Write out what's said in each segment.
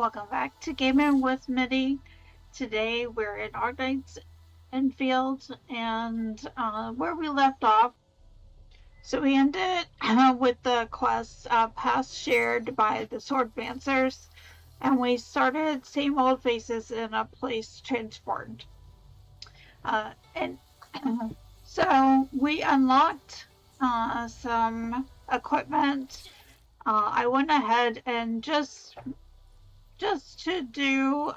welcome back to Gaming with Mitty. Today we're in Arknights Endfield and where we left off. So we ended with the quest past shared by the Sword Dancers, and we started Same Old Faces in a Place Transformed. And so we unlocked some equipment. I went ahead and just to do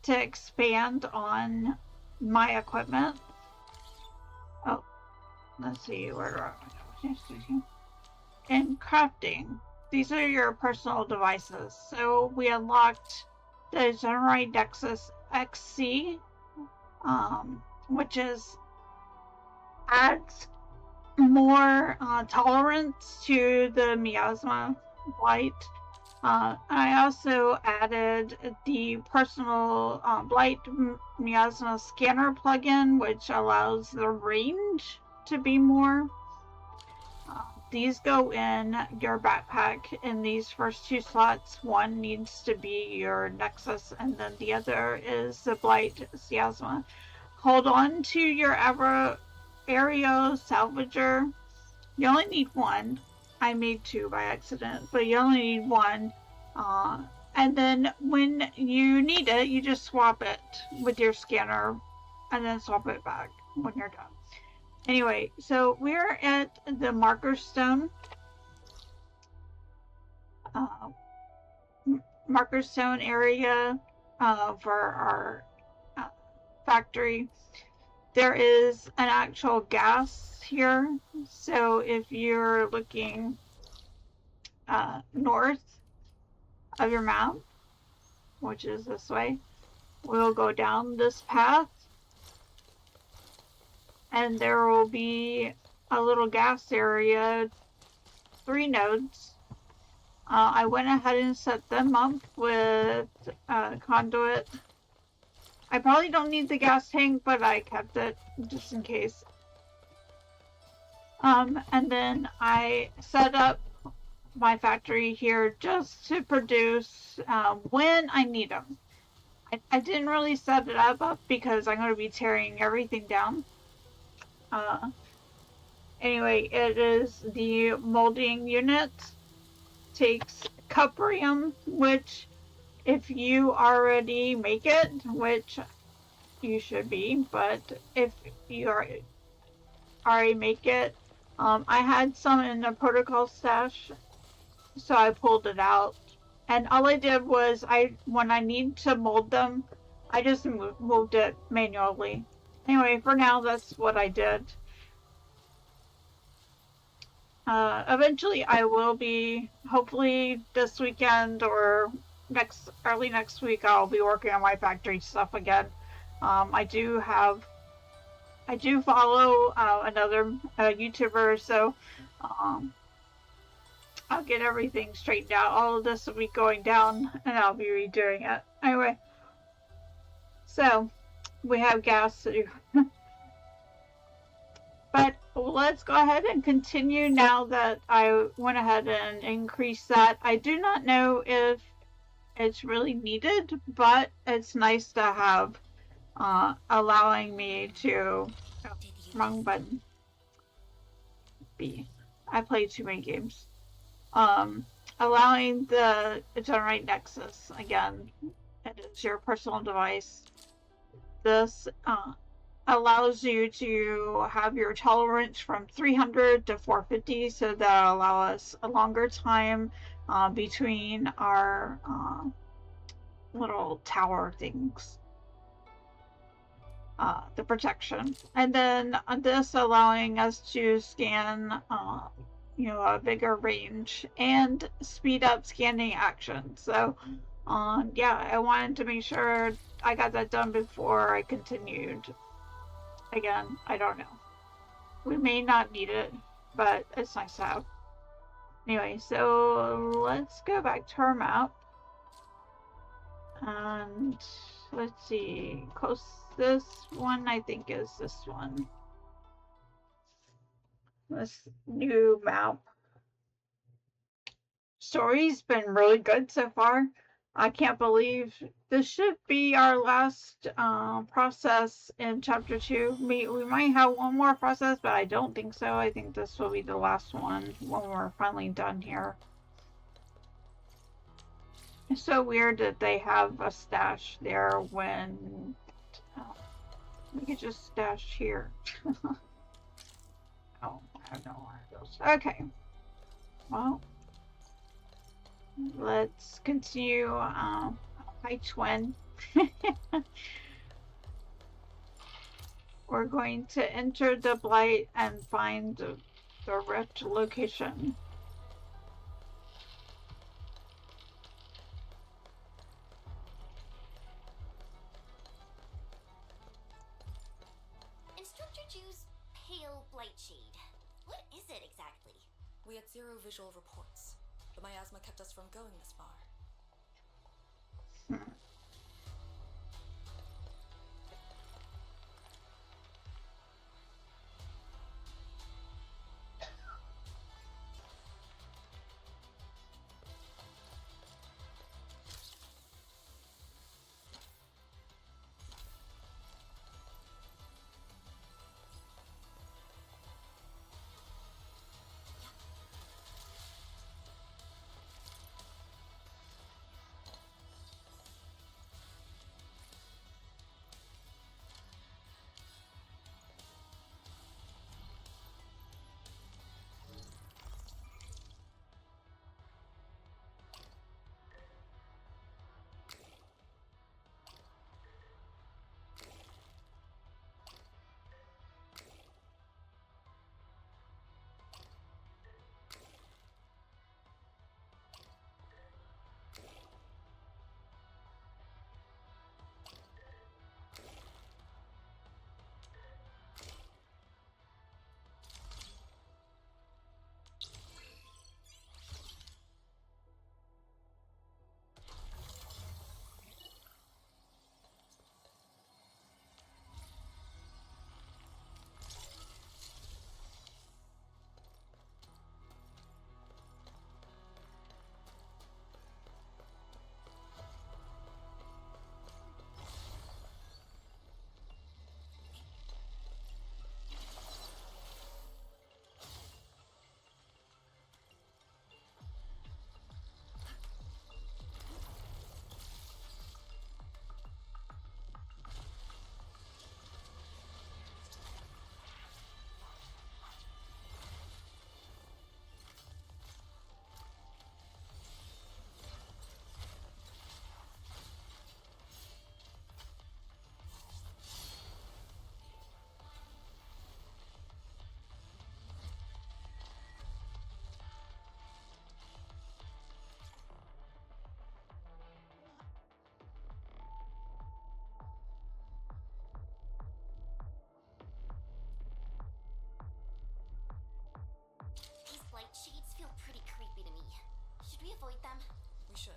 to expand on my equipment. Oh, let's see, where are we? In crafting, these are your personal devices. So we unlocked the Generate Nexus XC, which adds more tolerance to the miasma blight. I also added the personal blight miasma scanner plugin, which allows the range to be more. These go in your backpack in these first two slots. One needs to be your Nexus, and then the other is the blight miasma. Hold on to your aerial salvager. You only need one. I made two by accident, but you only need one. And then when you need it, you just swap it with your scanner and then swap it back when you're done. Anyway, so we're at the marker stone. Marker stone area for our factory. There is an actual gas here, so if you're looking north of your map, which is this way, we'll go down this path, and there will be a little gas area, 3 nodes. I went ahead and set them up with conduit. I probably don't need the gas tank, but I kept it just in case. And then I set up my factory here just to produce when I need them. I didn't really set it up because I'm going to be tearing everything down. Anyway, it is the molding unit. Takes cuprium, which if you already make it, which you should be, but if you already make it, I had some in the protocol stash, so I pulled it out. And all I did was, when I need to mold them, I just moved it manually. Anyway, for now, that's what I did. Eventually, I will be, hopefully this weekend or early next week, I'll be working on my factory stuff again. I do follow another YouTuber, so I'll get everything straightened out. All of this will be going down, and I'll be redoing it. Anyway, so we have gas. But let's go ahead and continue now that I went ahead and increased that. I do not know if it's really needed, but it's nice to have allowing me to... Oh, wrong button. B. I play too many games. Allowing the Generate Nexus, again, it is your personal device. This allows you to have your tolerance from 300 to 450, so that'll allow us a longer time between our little tower things. The protection. And then this allowing us to scan a bigger range and speed up scanning action. So yeah, I wanted to make sure I got that done before I continued. Again, I don't know. We may not need it, but it's nice to have. Anyway, so let's go back to our map. And let's see. This one, I think, is this one. This new map. Story's been really good so far. I can't believe this should be our last process in chapter 2. We might have one more process, but I don't think so. I think this will be the last one when we're finally done here. It's so weird that they have a stash there when we could just stash here. Oh, I don't know where it goes. Okay. Well, let's continue. Hi, Twin. We're going to enter the blight and find the rift location. Instructor Ju's pale blight shade. What is it exactly? We had 0 visual reports. The miasma kept us from going this far. These blight shades feel pretty creepy to me. Should we avoid them? We should.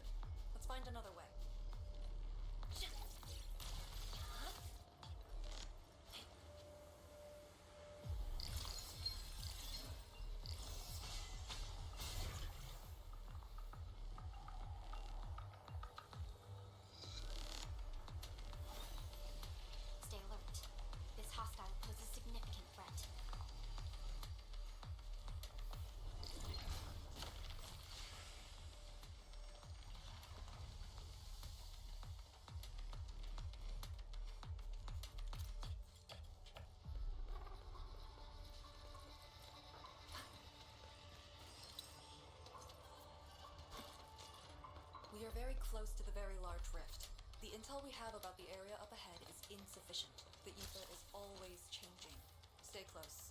Let's find another way. Stay alert. This hostile poses significant threat. We are very close to the very large rift. The intel we have about the area up ahead is insufficient. The ether is always changing. Stay close.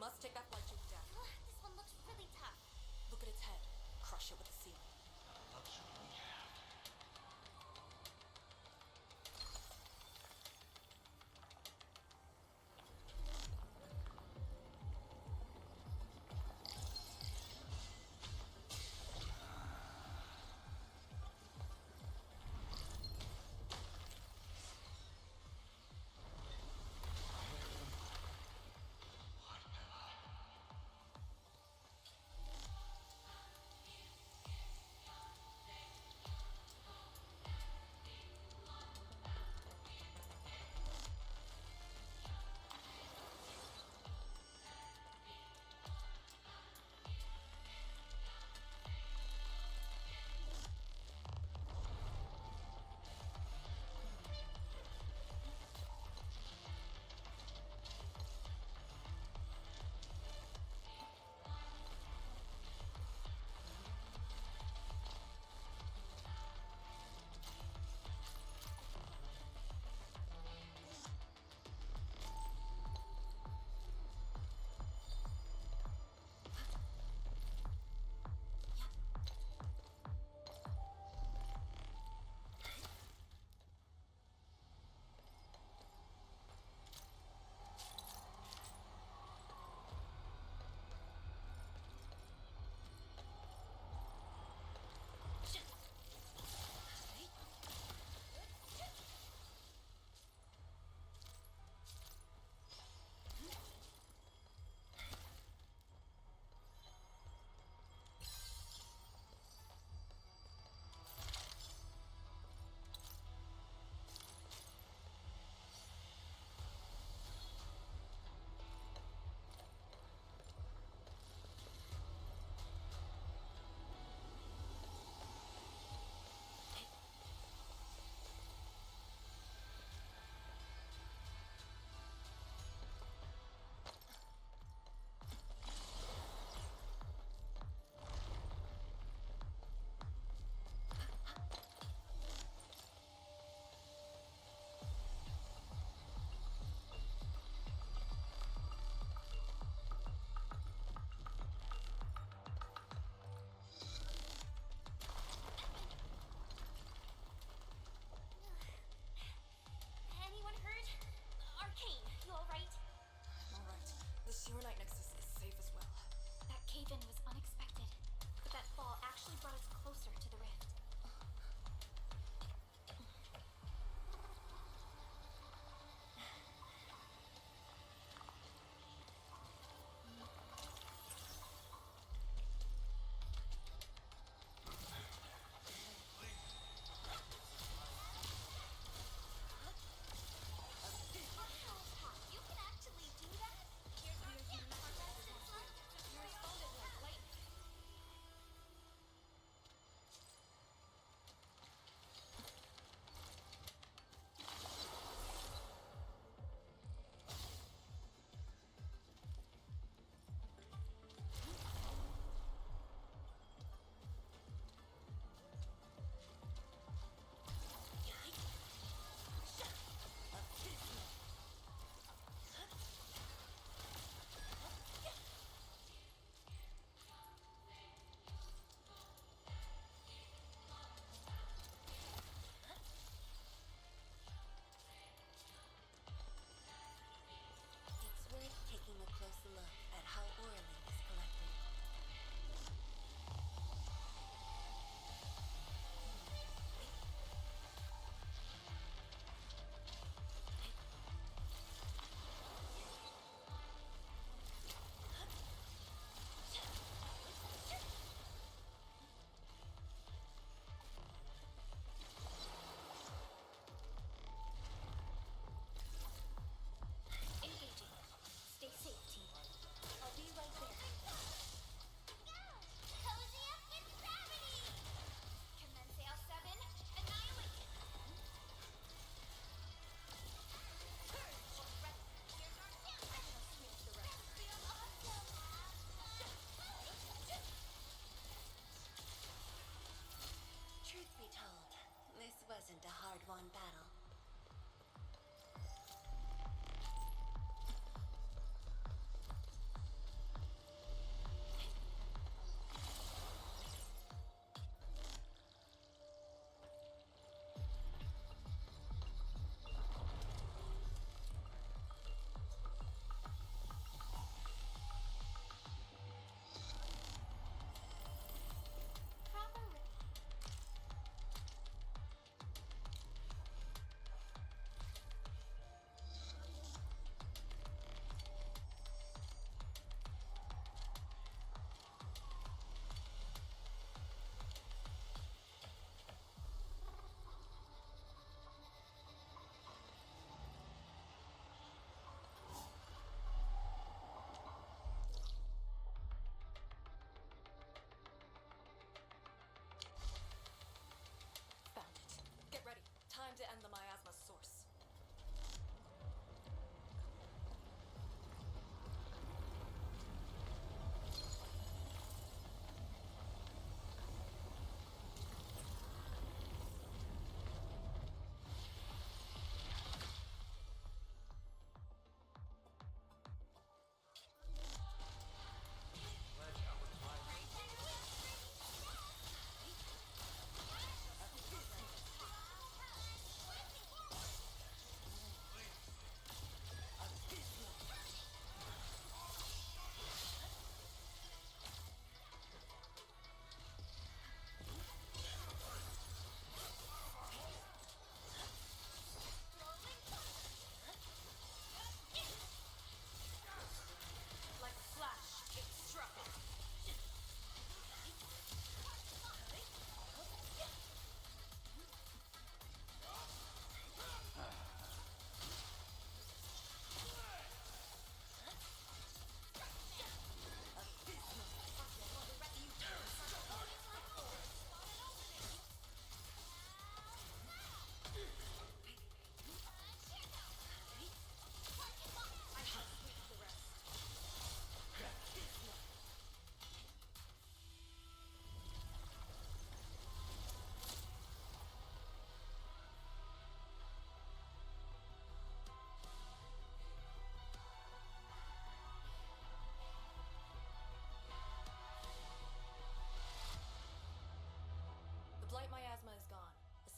must take that flight chute down. This one looks really tough. Look at its head. Crush it with the ceiling.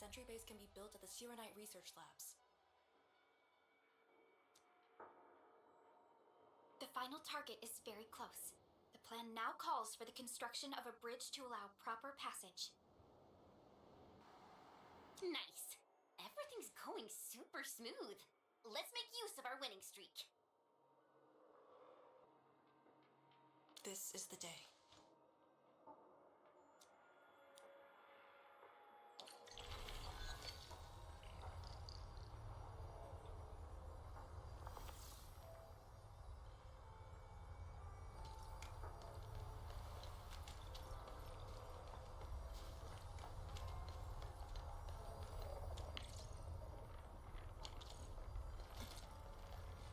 sentry base can be built at the Ch2 research labs. The final target is very close. The plan now calls for the construction of a bridge to allow proper passage. Nice. Everything's going super smooth. Let's make use of our winning streak. This is the day.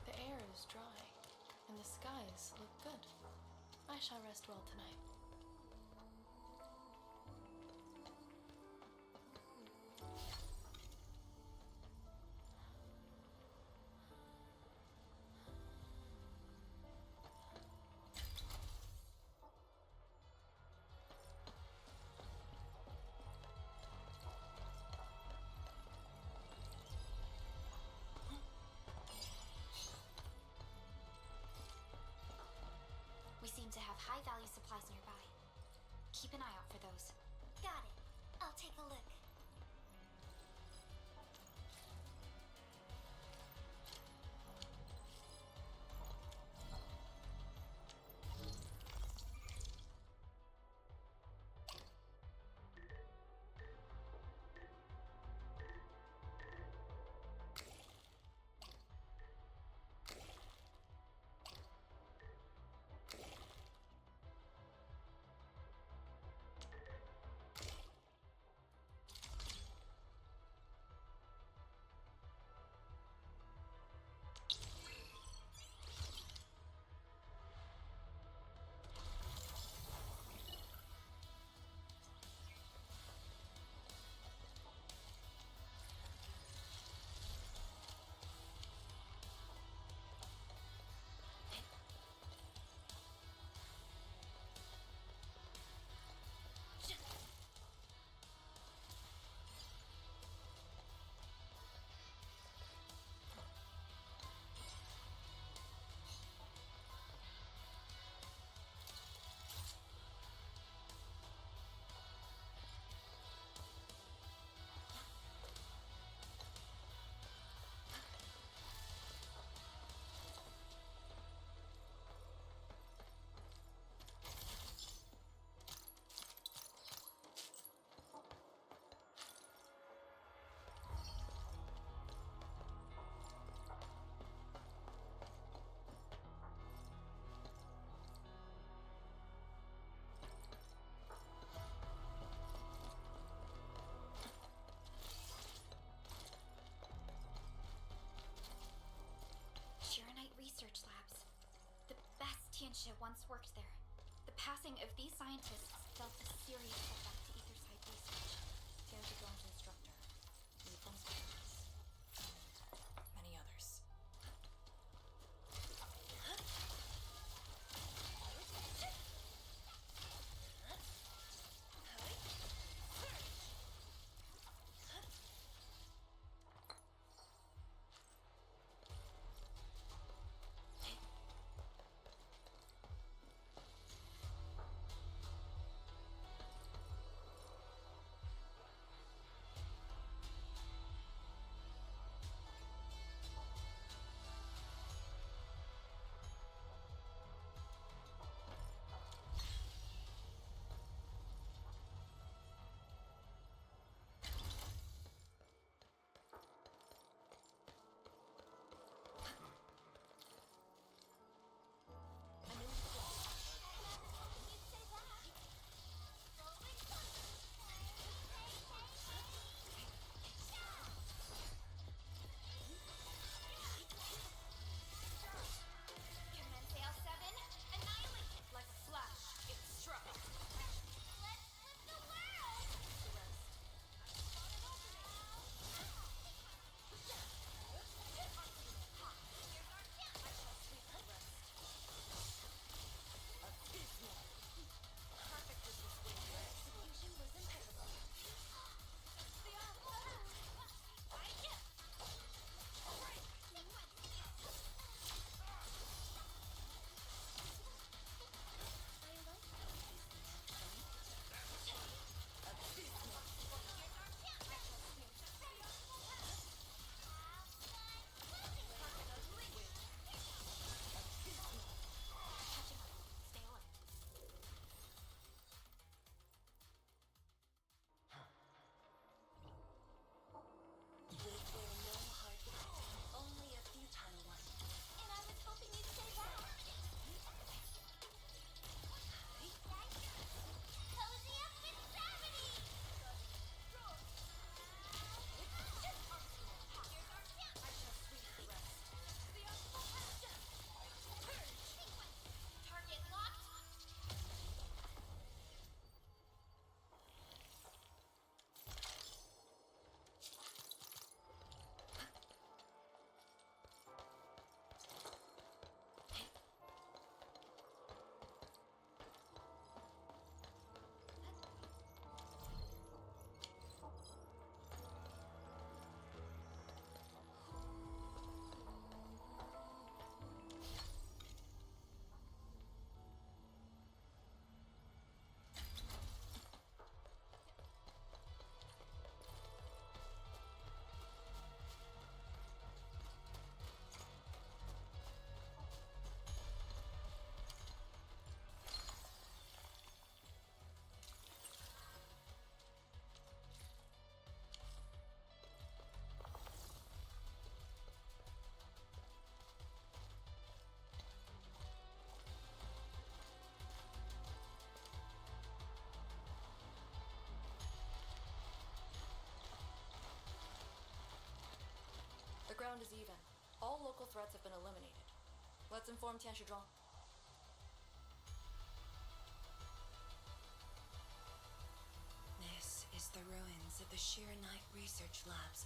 The air is dry, and the skies look good. I shall rest well tonight. We seem to have high-value supplies nearby. Keep an eye out for those. Got it. I'll take a look. Research labs. The best Tianxia once worked there. The passing of these scientists dealt a serious setback to Etherside research. Scared to go into instructor. Reforms parents. And many others. ground is even. All local threats have been eliminated. Let's inform Ch2. This is the ruins of the Arknight Research Labs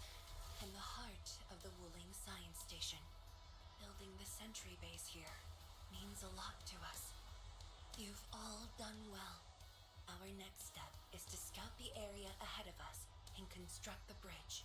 in the heart of the Wuling Science Station. Building the sentry base here means a lot to us. You've all done well. Our next step is to scout the area ahead of us and construct the bridge.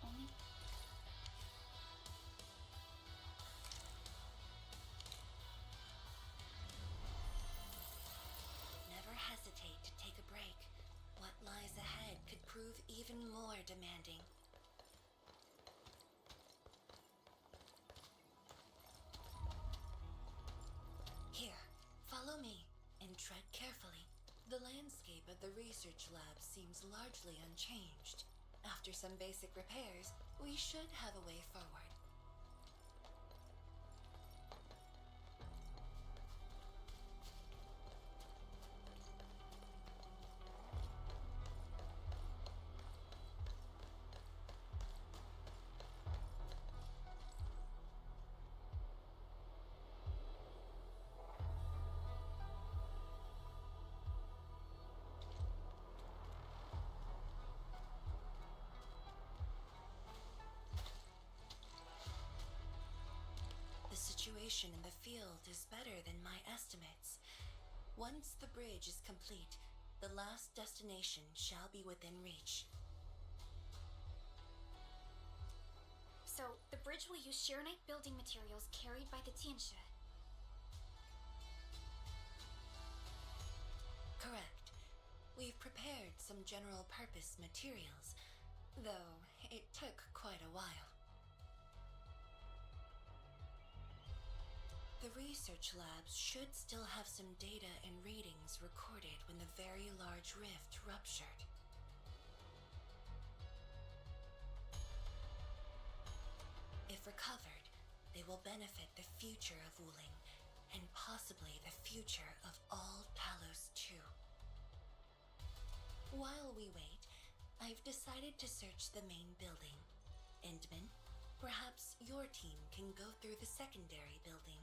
Only Never hesitate to take a break. What lies ahead could prove even more demanding. Here, follow me and tread carefully. The landscape of the research lab seems largely unchanged. After some basic repairs, we should have a way forward. The situation in the field is better than my estimates. Once the bridge is complete, the last destination shall be within reach. so the bridge will use Arknight building materials carried by the Ch2. Correct. We've prepared some general purpose materials, though it took quite a while. The research labs should still have some data and readings recorded when the very large rift ruptured. If recovered, they will benefit the future of Wuling, and possibly the future of all Talos-II. While we wait, I've decided to search the main building. Endman, perhaps your team can go through the secondary building.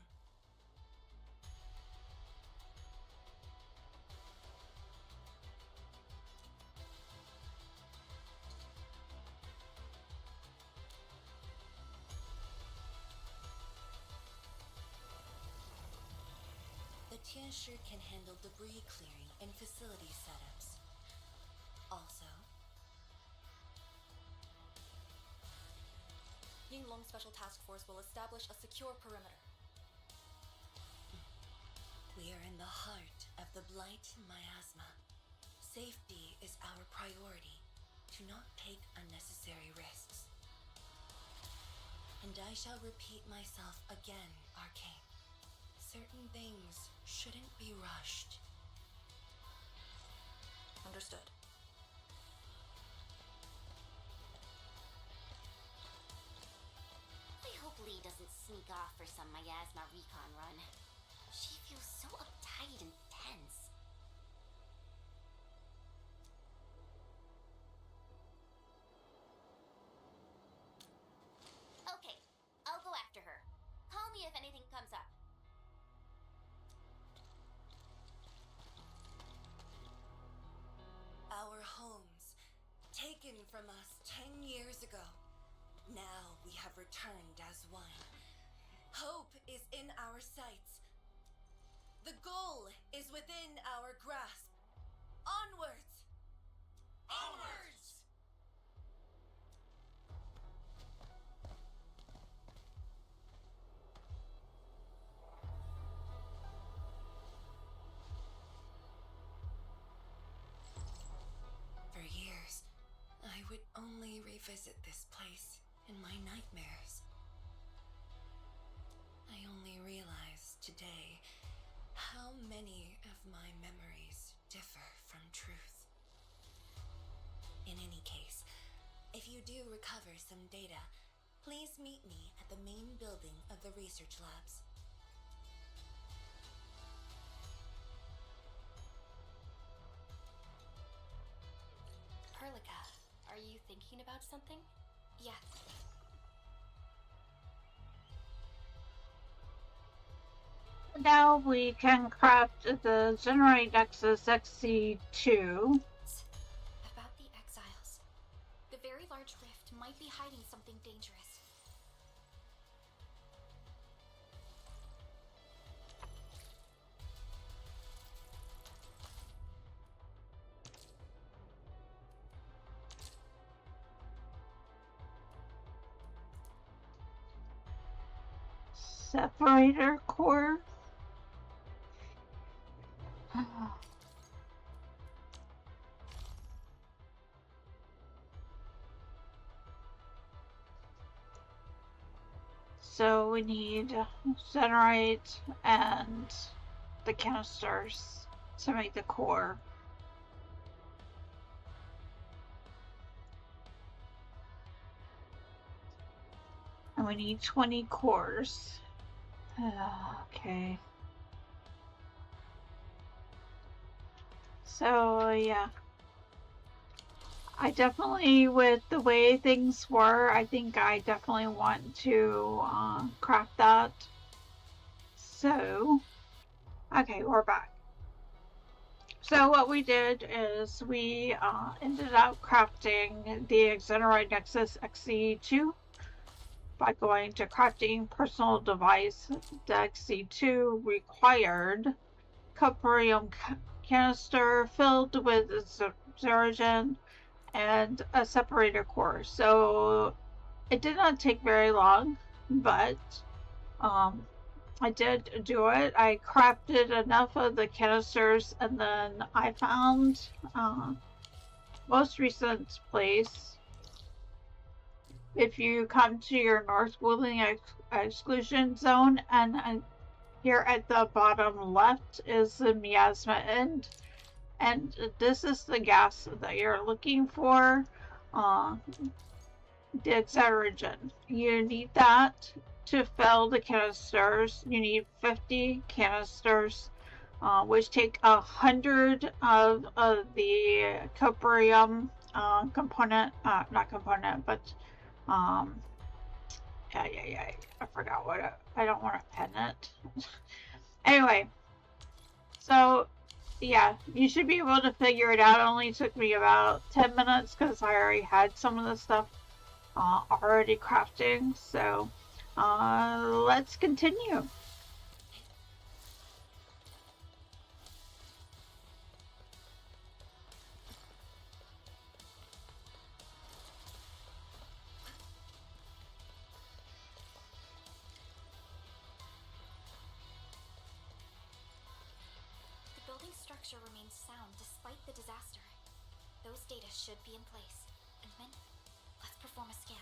The Ch2 can handle debris clearing and facility setups. Also, Yinglong Special Task Force will establish a secure perimeter. we are in the heart of the Blight miasma. Safety is our priority. Do not take unnecessary risks. And I shall repeat myself again, Arcane. Certain things shouldn't be rushed. Understood. I hope Lee doesn't sneak off for some miasma recon run. She feels so uptight and tense. Okay, I'll go after her. Call me if anything comes up. Our homes, taken from us 10 years ago. Now we have returned as one. Hope is in our sights. The goal is within our grasp. Onwards! Onwards! in my nightmares. I only realized today how many of my memories differ from truth. In any case, if you do recover some data, please meet me at the main building of the research labs. Perlica, are you thinking about something? Yes. Now we can craft the Generate Nexus XC2. About the exiles. The very large rift might be hiding something dangerous. Separator core. So we need Zenerite and the canisters to make the core. And we need 20 cores. Okay. So, yeah. I definitely, with the way things were, I think I definitely want to craft that. So, okay, we're back. So what we did is we ended up crafting the Zenerite Nexus XC2 by going to crafting personal device. The XC2 required coperium canister filled with Zeragen and a separator core. So it did not take very long, but I did do it. I crafted enough of the canisters, and then I found most recent place. If you come to your North Wooling exclusion zone, and here at the bottom left is the Miasma End, and this is the gas that you're looking for. The Zeragen. You need that to fill the canisters. You need 50 canisters, which take 100 of the coperium component, not component, but yeah. I forgot what I don't want to pen it. Anyway, so yeah, you should be able to figure it out. It only took me about 10 minutes because I already had some of the stuff already crafting. So let's continue. The building structure remains sound despite the disaster. Those data should be in place. Edmund, let's perform a scan.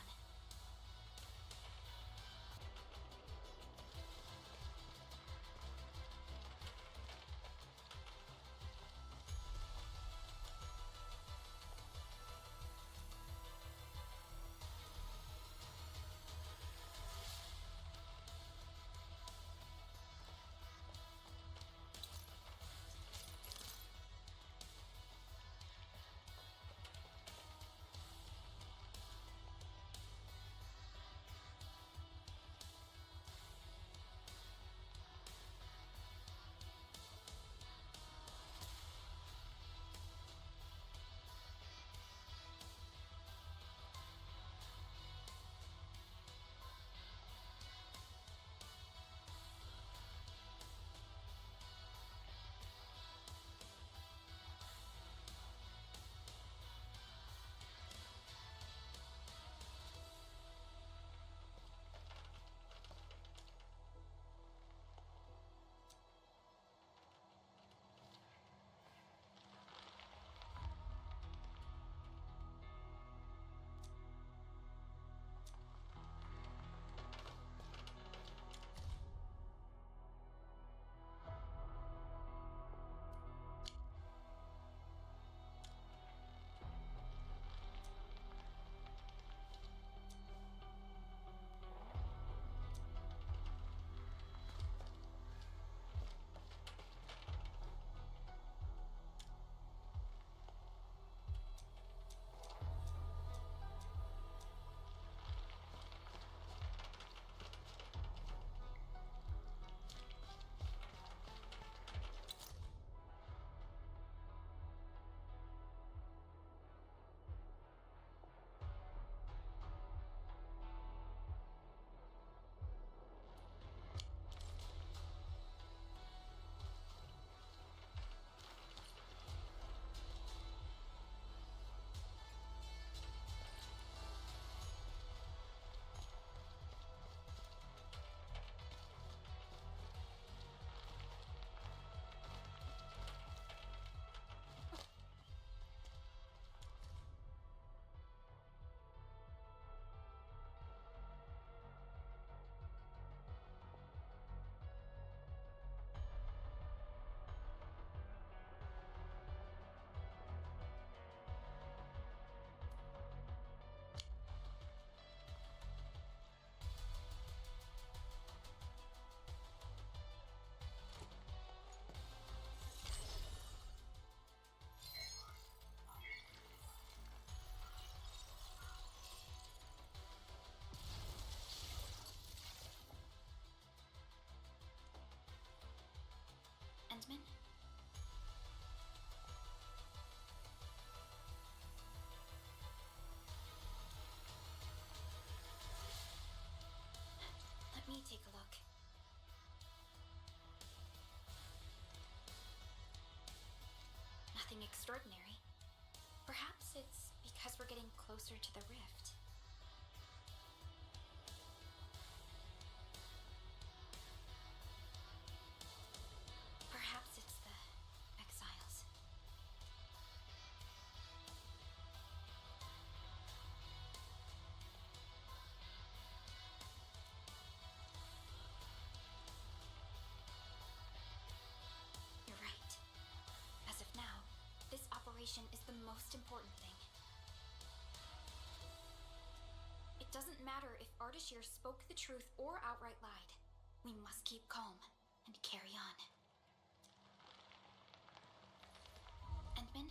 Andman? Let me take a look. Nothing extraordinary. Perhaps it's because we're getting closer to the rift. Perhaps it's the exiles. You're right. As of now, this operation is the most important thing. It doesn't matter if Ardashir spoke the truth or outright lied. We must keep calm and carry on. Endman,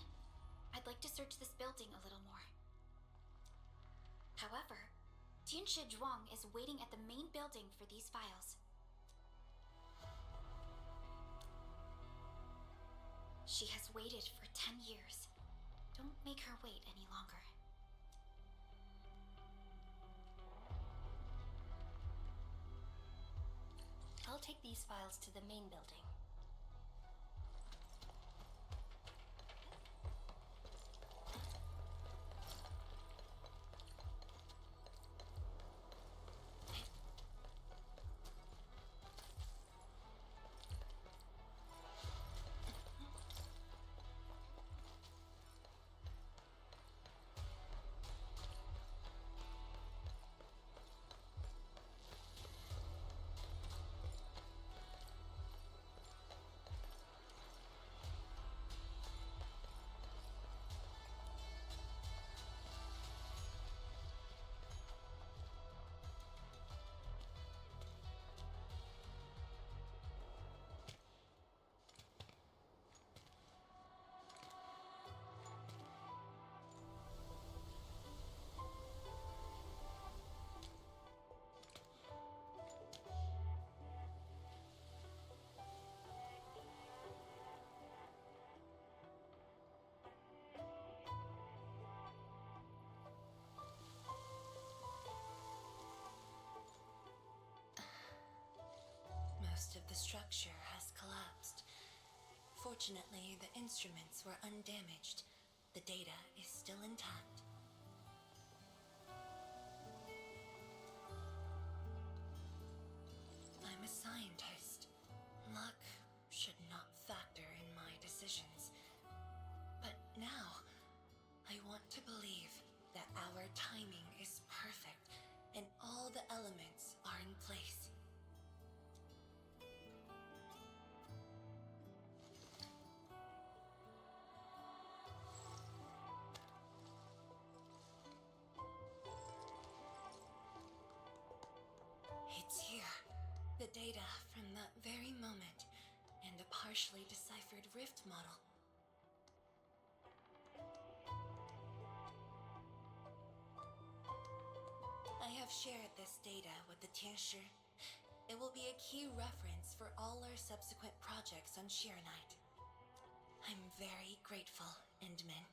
I'd like to search this building a little more. However, Tianshi Zhuang is waiting at the main building for these files. She has waited for 10 years. Don't make her wait any longer. I'll take these files to the main building. Most of the structure has collapsed. Fortunately, the instruments were undamaged. The data is still intact. I'm a scientist. Luck should not factor in my decisions. But now, I want to believe that our timing is perfect and all the elements are in place. It's here. The data from that very moment, and a partially deciphered rift model. I have shared this data with the Tianshi. It will be a key reference for all our subsequent projects on Shiranite. I'm very grateful, Endman.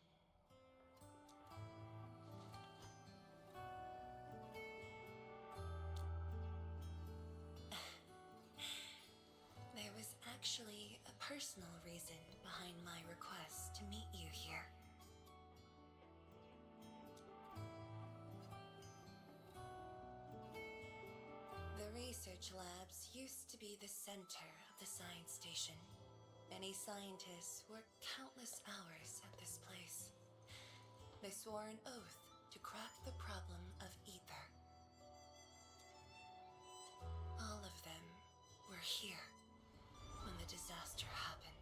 There was actually a personal reason behind my request to meet you here. The research labs used to be the center of the science station. Many scientists worked countless hours at this place. They swore an oath to crack the problem of ether. All of them were here when the disaster happened.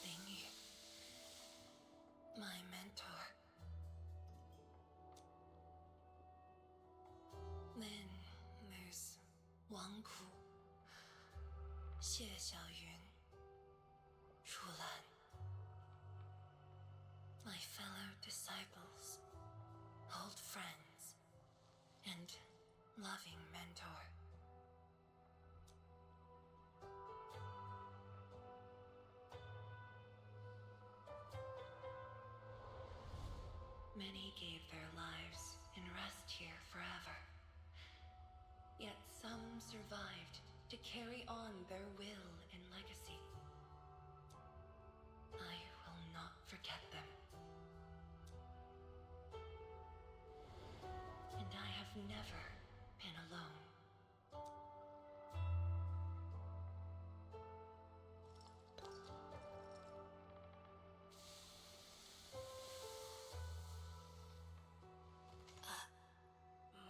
They knew. 谢小云, Shulan, my fellow disciples, old friends, and loving mentor. Many gave their lives in rest here forever. Yet some survived to carry on their will and legacy. I will not forget them. And I have never been alone.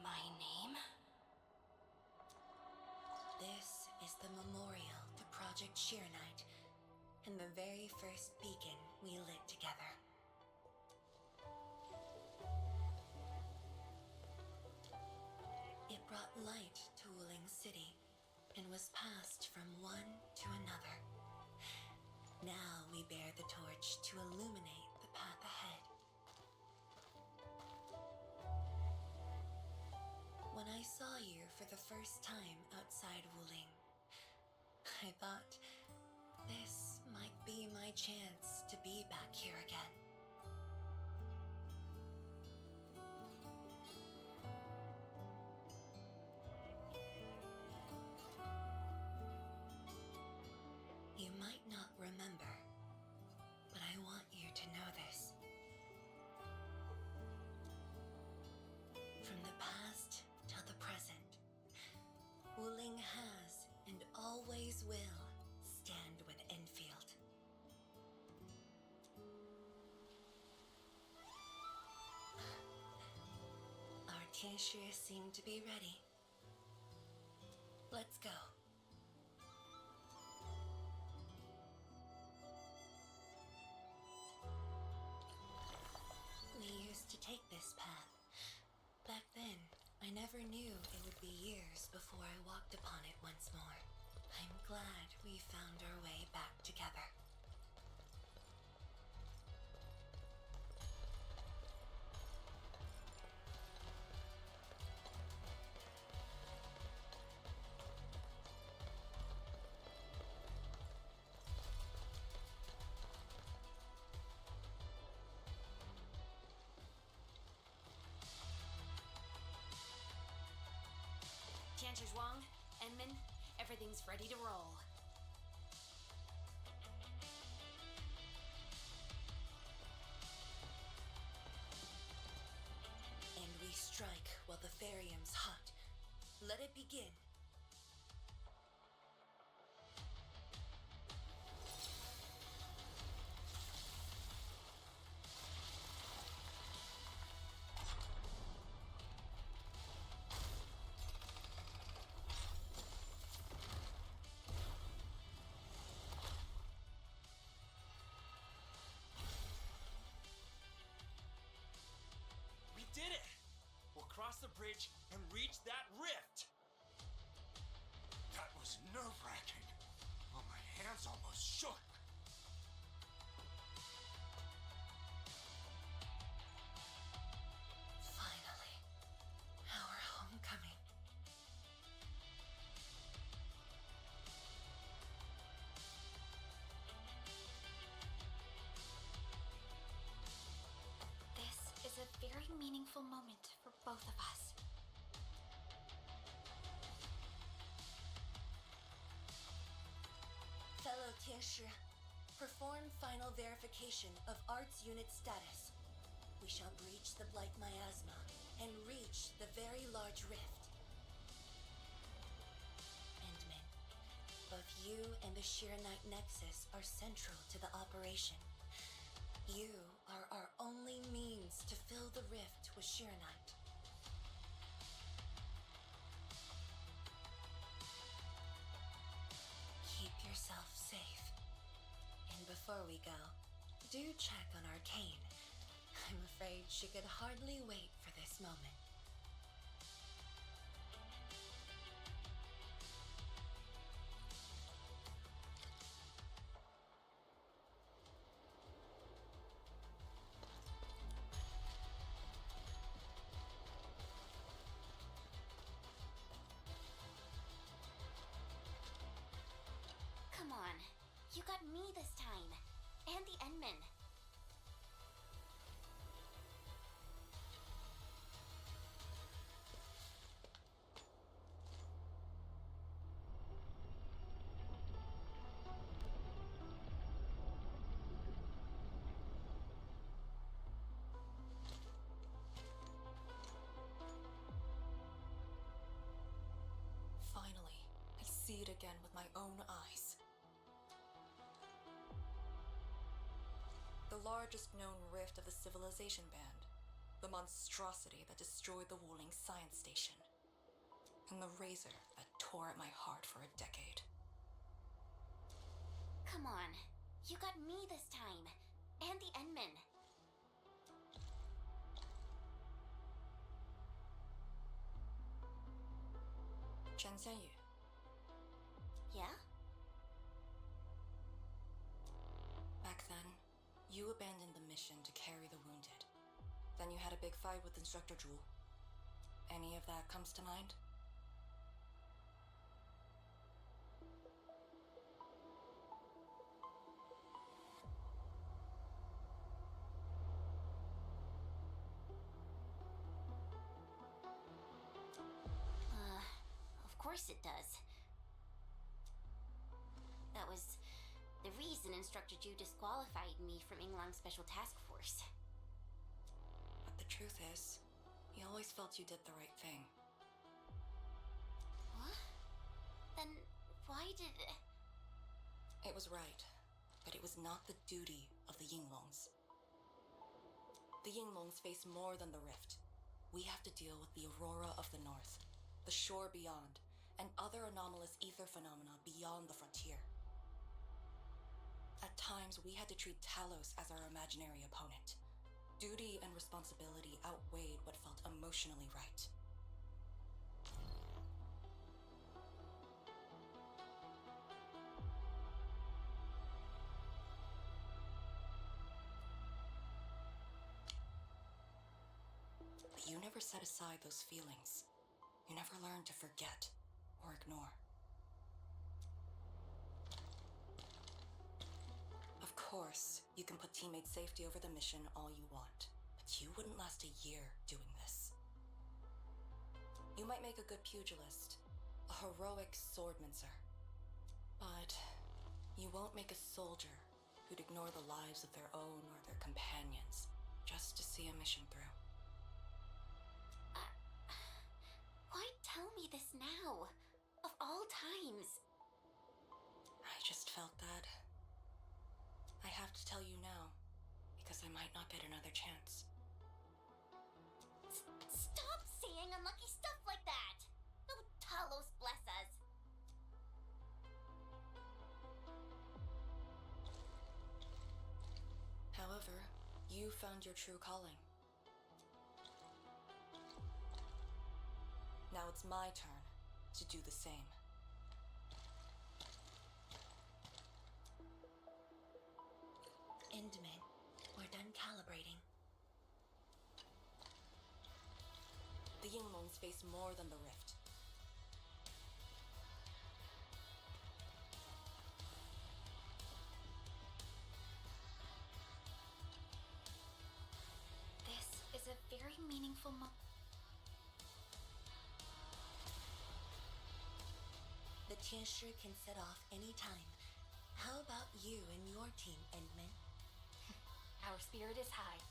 My name? This is the memorial to Project Sheer-Night, and the very first beacon we lit together. It brought light to Wuling City, and was passed from one to another. Now we bear the torch to illuminate the path ahead. When I saw you for the first time outside Wuling, I thought this might be my chance to be back here again. You might not remember, but I want you to know this. From the past till the present, Wuling has and always will stand with Enfield. Our Tianshi seem to be ready. Let's go. We used to take this path. Back then, I never knew it would be years before I walked upon it once more. I'm glad we found our way back together. Zhuang, Enman, everything's ready to roll. And we strike while the Therium's hot. Let it begin. Did it! We'll cross the bridge and reach that rift! That was nerve-wracking. Oh, my hands almost shook. Finally, our homecoming. This is a very meaningful moment for both of us. Fellow Tianshi, perform final verification of Arts Unit status. We shall breach the Blight Miasma and reach the very large rift. Endman, both you and the Sheer-Night Nexus are central to the operation. You are our only means to fill the rift with Sheer-Night. Keep yourself safe. And before we go, do check on Arcane. I'm afraid she could hardly wait for this moment. me this time. And the Endman. Finally, I see it again with my own eyes. The largest known rift of the Civilization Band. The monstrosity that destroyed the Wuling Science Station. And the razor that tore at my heart for a decade. Come on. You got me this time. And the Endman. Chen Xianyu, Yeah? back then, you abandoned the mission to carry the wounded. Then you had a big fight with Instructor Zhu. Any of that comes to mind? Of course it does. That was the reason Instructor Ju disqualified me from Inglang's Special Task Force. But the truth is, he always felt you did the right thing. What? Then why did... It was right, but it was not the duty of the Yinglongs. The Yinglongs face more than the rift. We have to deal with the Aurora of the North, the shore beyond, and other anomalous ether phenomena beyond the frontier. At times, we had to treat Talos as our imaginary opponent. Duty and responsibility outweighed what felt emotionally right. But you never set aside those feelings. You never learned to forget or ignore. Of course, you can put teammate safety over the mission all you want, but you wouldn't last a year doing this. You might make a good pugilist, a heroic swordmancer, but you won't make a soldier who'd ignore the lives of their own or their companions just to see a mission through. Why tell me this now? Of all times. I just felt that. I have to tell you now, because I might not get another chance. Stop saying unlucky stuff like that! No, Talos bless us. However, you found your true calling. Now it's my turn to do the same. Endman, we're done calibrating. The Yinglongs face more than the rift. This is a very meaningful The Ch2 can set off any time. How about you and your team, Endman? Our spirit is high.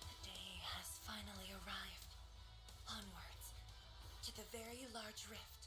The day has finally arrived. Onwards, to the very large rift.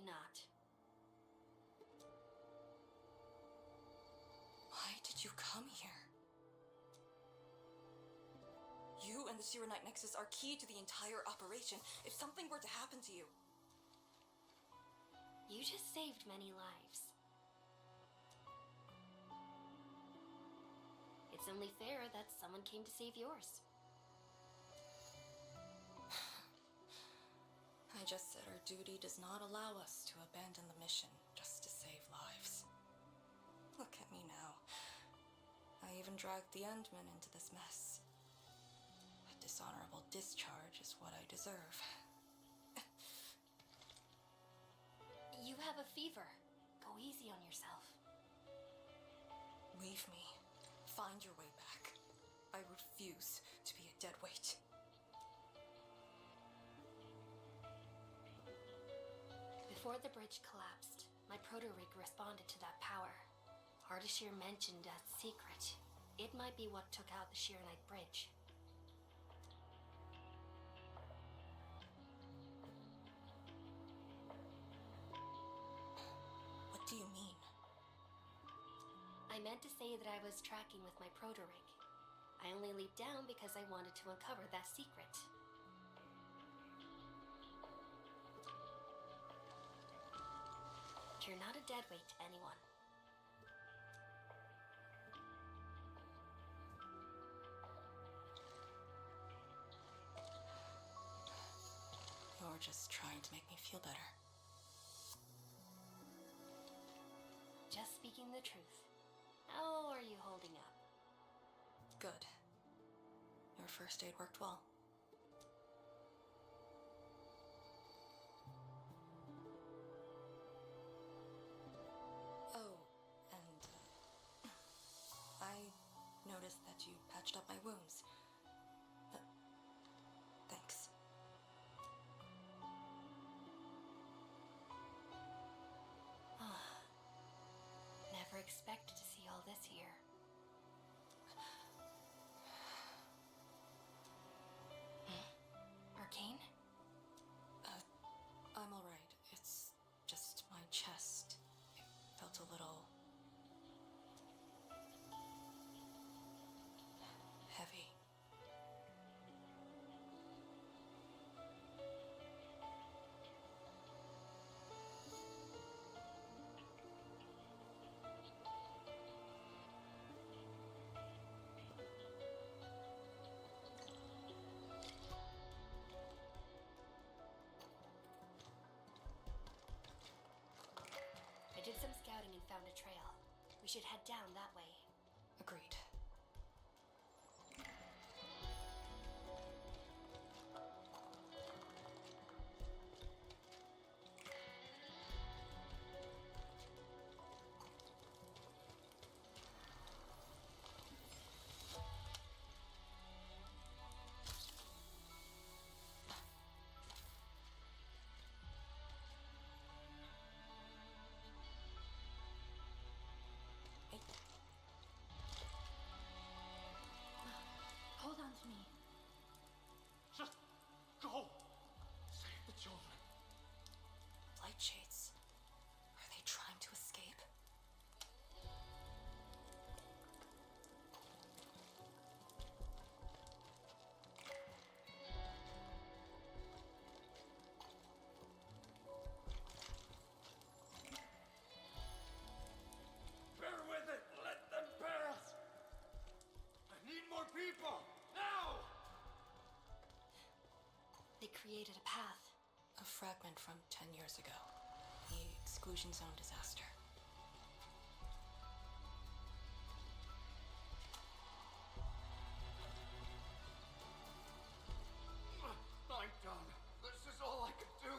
not. Why did you come here? You and the Sirenite Nexus are key to the entire operation. If something were to happen to you... You just saved many lives. It's only fair that someone came to save yours. I just said our duty does not allow us to abandon the mission just to save lives. Look at me now. I even dragged the Endmen into this mess. A dishonorable discharge is what I deserve. You have a fever. Go easy on yourself. Leave me. Find your way back. I refuse to be a dead weight. Before the bridge collapsed, my proto-rig responded to that power. Ardashir mentioned that secret. It might be what took out the Shirenite bridge. What do you mean? I meant to say that I was tracking with my proto-rig. I only leaped down because I wanted to uncover that secret. You're not a dead weight to anyone. You're just trying to make me feel better. Just speaking the truth. How are you holding up? Good. Your first aid worked well. Oh, and I noticed that you patched up my wounds. Thanks. Never expected to see all this here. Arcane? I'm alright. It's just my chest. It felt a little... heavy. I did some scouting and found a trail. We should head down that way. Agreed. Hold on to me. Just go! Save the children. Light shades. Are they trying to escape? Bear with it! Let them pass! I need more people! Now! They created a path. A fragment from 10 years ago. The exclusion zone disaster. I'm done. This is all I could do.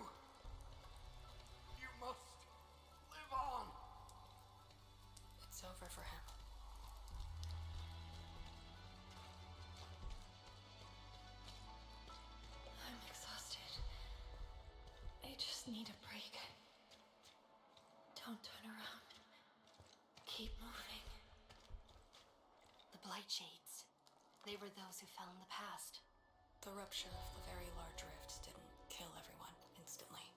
You must live on. It's over for him. I'm exhausted. I just need a break. Don't turn around. Keep moving. The Blight Shades. They were those who fell in the past. The rupture of the very large rift didn't kill everyone instantly.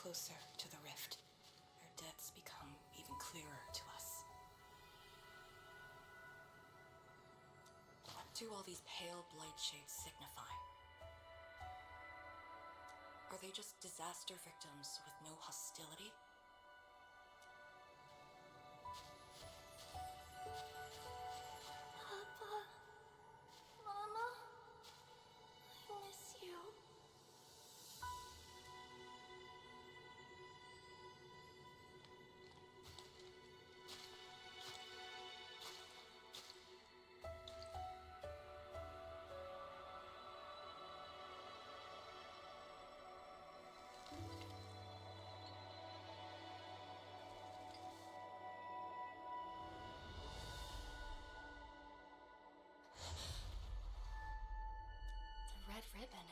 closer to the rift, their deaths become even clearer to us. What do all these pale blight shades signify? Are they just disaster victims with no hostility? Papa, Mama, I miss you. The red ribbon.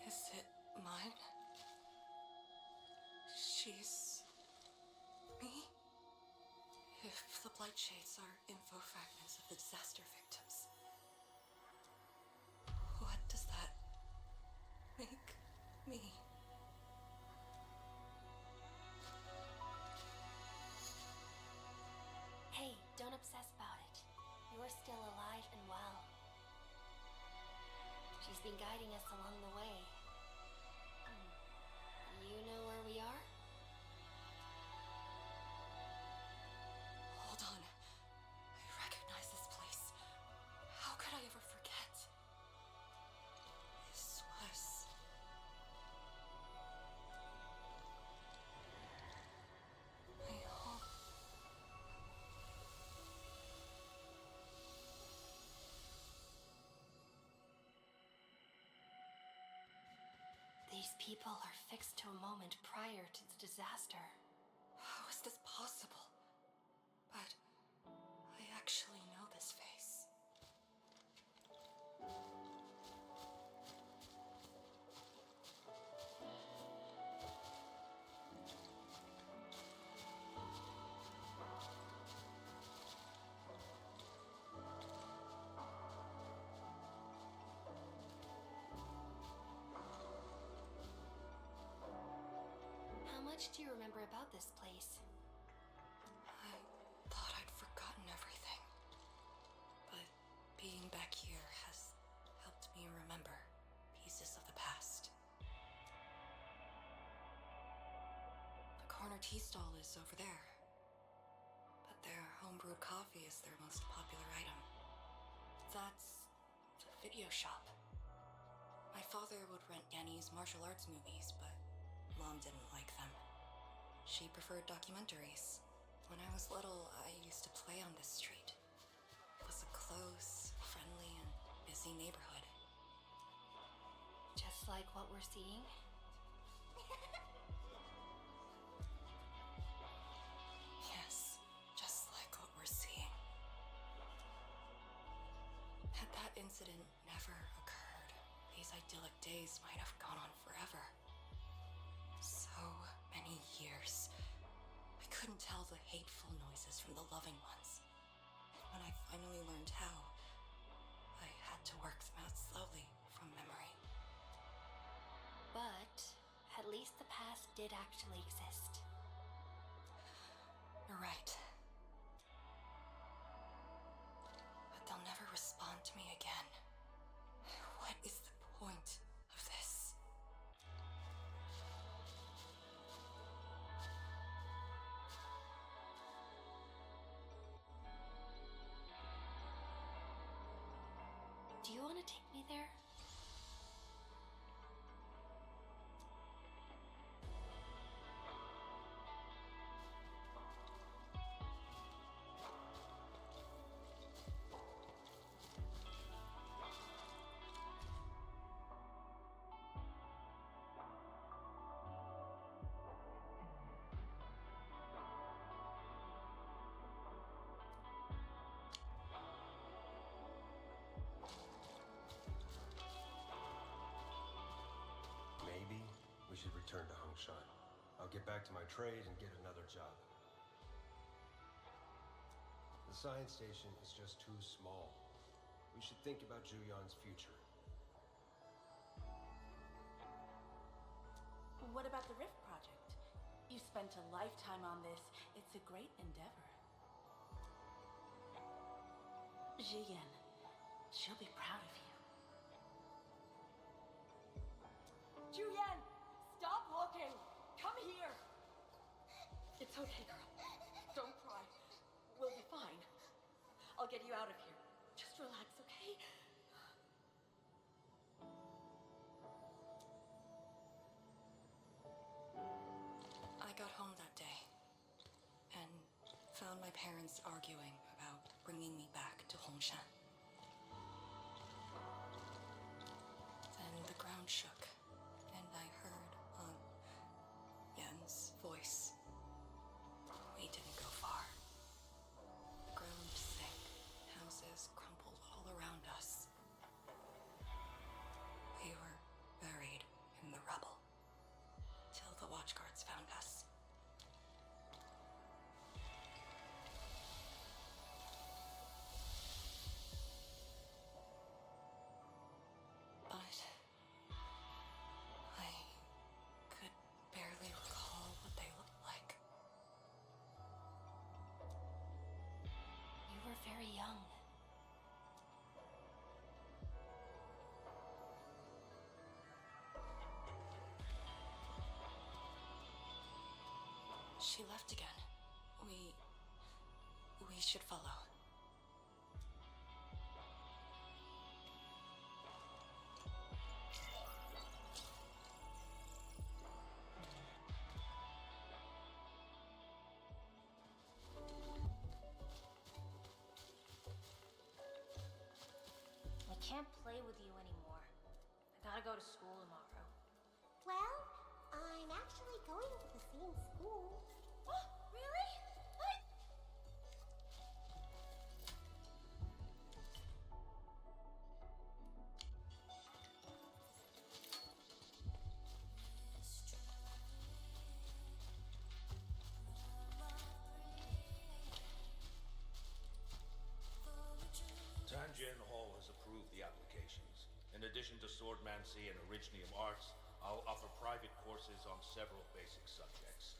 Is it mine? She's me? If the blight shades are info fragments of the disaster victims, what does that make me? Hey, don't obsess about it. You're still alive and well. She's been guiding us along the way. You know where we are? Hold on. I recognize this place. How could I ever forget? This was... my home. These people are fixed to a moment prior to the disaster. How is this possible? But I actually know this face. How much do you remember about this place? I thought I'd forgotten everything. But being back here has helped me remember pieces of the past. The corner tea stall is over there. But their homebrewed coffee is their most popular item. That's the video shop. My father would rent Yanni's martial arts movies, but Mom didn't like them. She preferred documentaries. When I was little, I used to play on this street. It was a close, friendly, and busy neighborhood. Just like what we're seeing? Yes, just like what we're seeing. Had that incident never occurred, these idyllic days might have gone on forever. So many years. I couldn't tell the hateful noises from the loving ones. And when I finally learned how, I had to work them out slowly from memory. But at least the past did actually exist. You're right. But they'll never respond to me again. What is the point of this? Do you want to take me there? Maybe we should return to Hongshan. I'll get back to my trade and get another job. The science station is just too small. We should think about Juyan's future. what about the Rift Project? You spent a lifetime on this. It's a great endeavor. Jiyan, she'll be proud of you. Juyen, stop looking! Come here! It's okay, girl. Don't cry. We'll be fine. I'll get you out of here. Just relax, okay? I got home that day and found my parents arguing about bringing me back to Hongshan. Then the ground shook, and I heard Yen's voice. We didn't go far. The ground sank, houses crumpled all around us. We were buried in the rubble till the watchguards found us. But I could barely recall what they looked like. You were very young. She left again. We should follow. I can't play with you anymore. I gotta go to school tomorrow. Well, I'm actually going to the same school. Oh, really? What? Tanjian Hall has approved the applications. In addition to swordmancy and originium arts, I'll offer private courses on several basic subjects.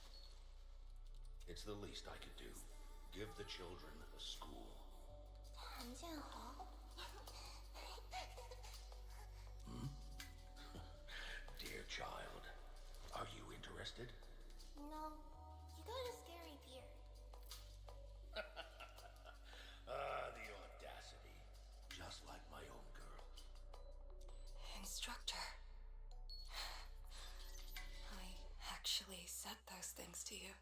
It's the least I could do. Give the children a school. Dear child, are you interested? No, you got a scary beard. The audacity. Just like my own girl. Instructor. I actually said those things to you.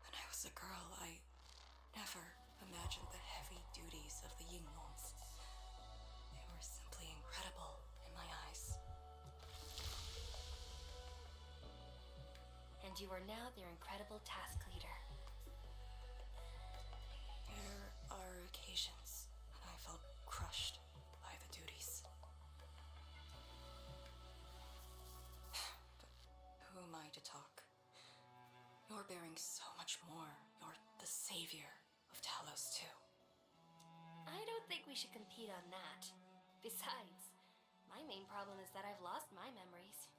When I was a girl, I never imagined the heavy duties of the Yingluns. They were simply incredible in my eyes. And you are now their incredible task leader. There are occasions when I felt crushed by the duties. But who am I to talk? You're bearing so much more. You're the savior of Talos-II. I don't think we should compete on that. Besides, my main problem is that I've lost my memories.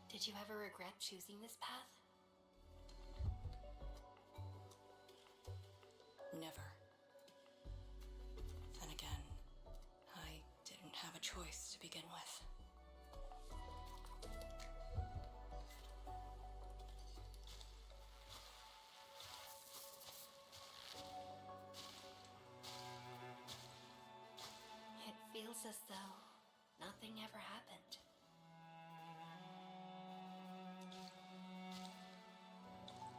Did you ever regret choosing this path? Never. Then again, I didn't have a choice to begin with. It feels as though nothing ever happened.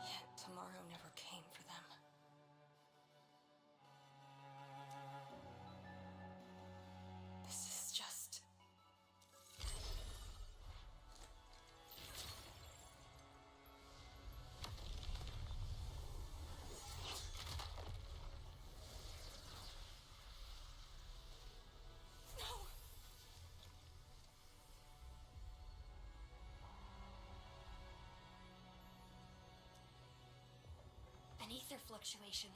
Yet tomorrow never came for them. This is just... No! An ether fluctuation.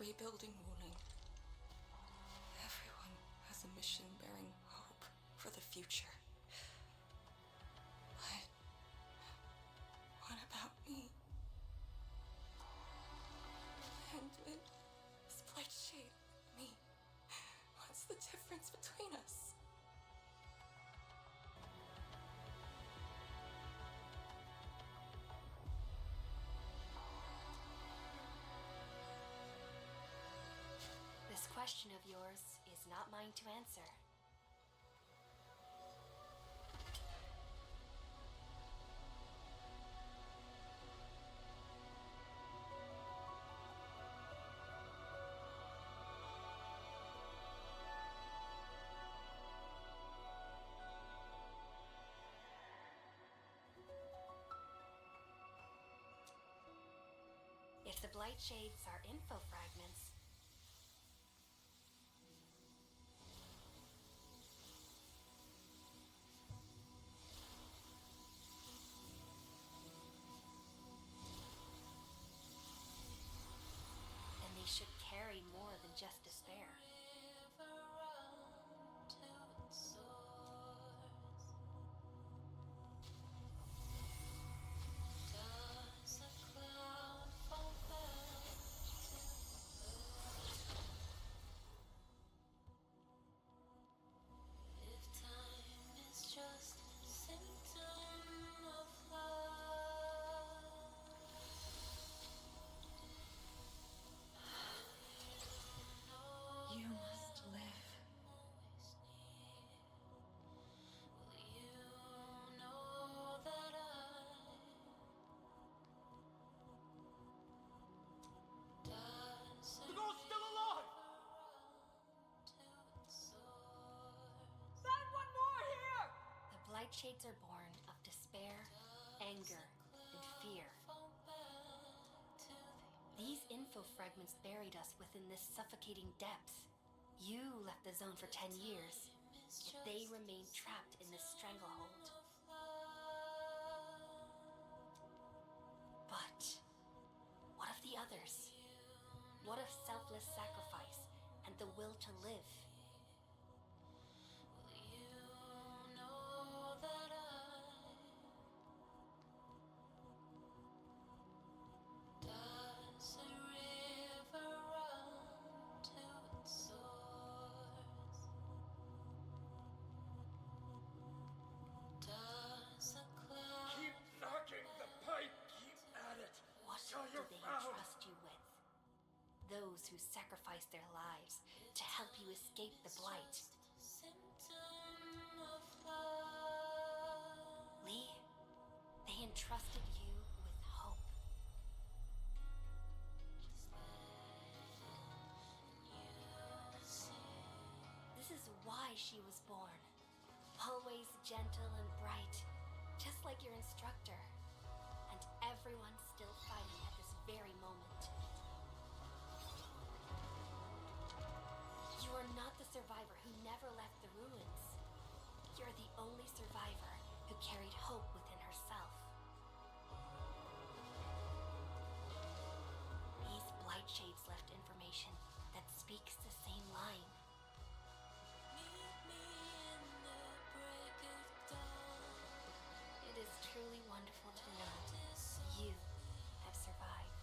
rebuilding Wuling. Everyone has a mission bearing hope for the future. But what about me? And this Blight Shade, me. What's the difference between us? This question of yours is not mine to answer. If the Blight Shades are info fragments, then they should carry more than just despair. You must live. The girl's still alive! Send one more here! The Blight Shades are born of despair, anger, and fear. These info fragments buried us within this suffocating depth. You left the zone for 10 years, but they remained trapped in this stranglehold. But what of the others? What of selfless sacrifice and the will to live? Keep knocking the pipe! Keep at it! What Till do you're they found! entrust you with? Those who sacrificed their lives to help you escape the blight. Lee, they entrusted you with hope. This is why she was born. Always gentle and bright, just like your instructor. And everyone's still fighting at this very moment. You are not the survivor who never left the ruins. You're the only survivor who carried hope within herself. These Blight Shades left information that speaks the same line. It is truly wonderful to know you have survived.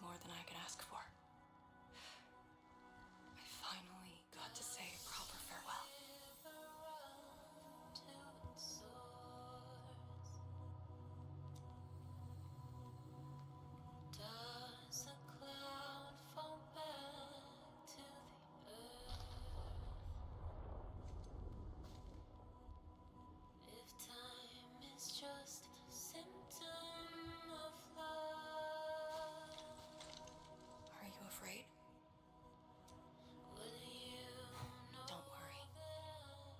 more than I could ask for. I finally got to say a proper farewell. Does a cloud fall back to the earth? If time is just a symptom of love, Are you afraid? will you know? Don't worry.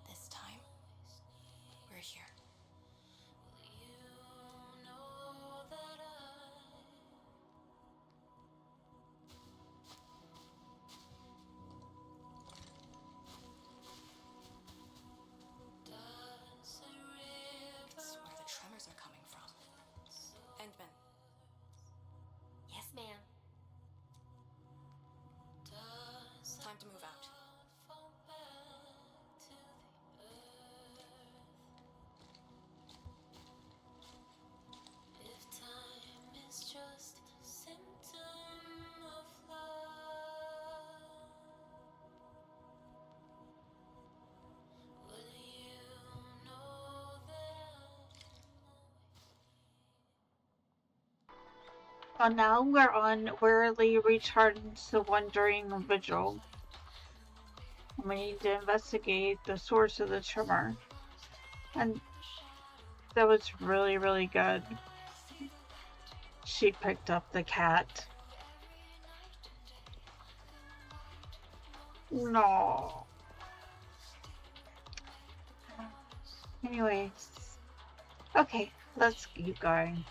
This time, we're here. Will you know that does a river It's where the tremors are coming from. Endman, Yes, ma'am. does time to move out. fall back to the earth? If time is just a symptom of love, will you know that Well, now we're on Warily returns the Wandering Vigil. We need to investigate the source of the tremor. And that was really, really good. She picked up the cat. No. Anyways. Okay, let's keep going.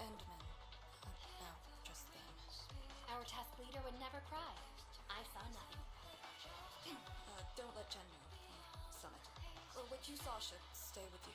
Endman, about just then. Our task leader would never cry. I saw nothing. Don't let Jen know. Summit. What you saw should stay with you.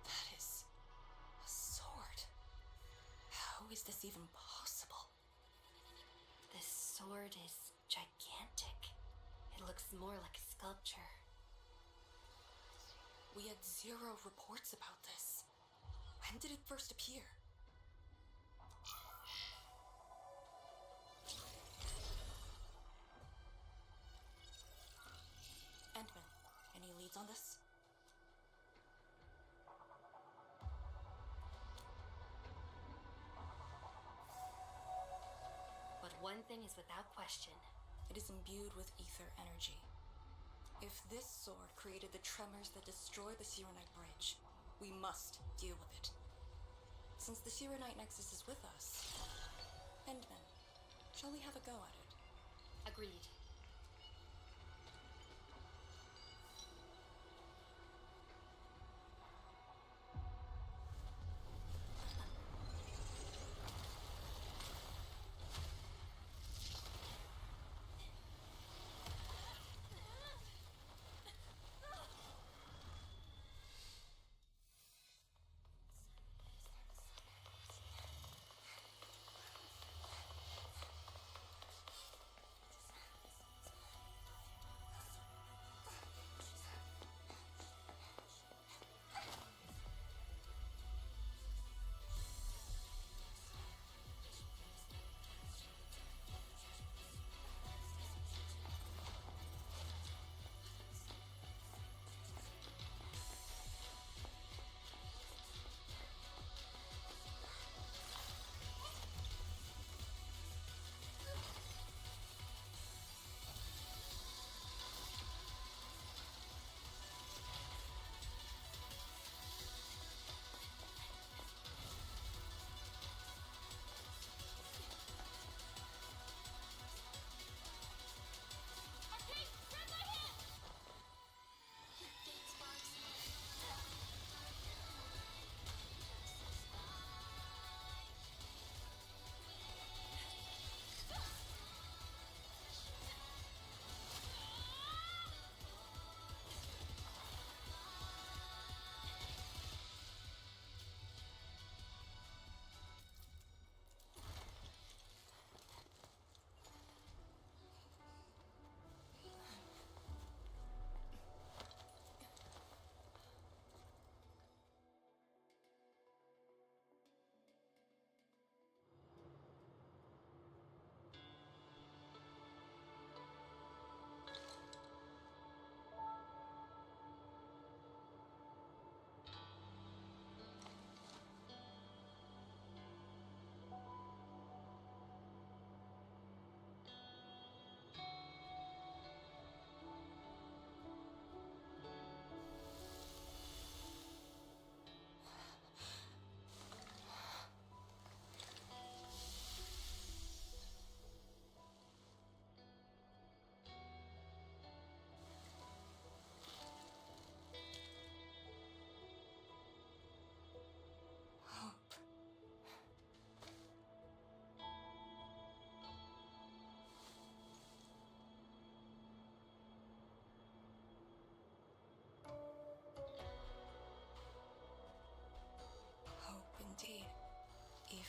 That is a sword. How is this even possible? This sword is gigantic. It looks more like a sculpture. We had 0 reports about this. When did it first appear? Endman, any leads on this? But one thing is without question. It is imbued with ether energy. If this sword created the tremors that destroy the Sirenite Bridge, we must deal with it. Since the Sirenite Nexus is with us, Endman, shall we have a go at it? Agreed.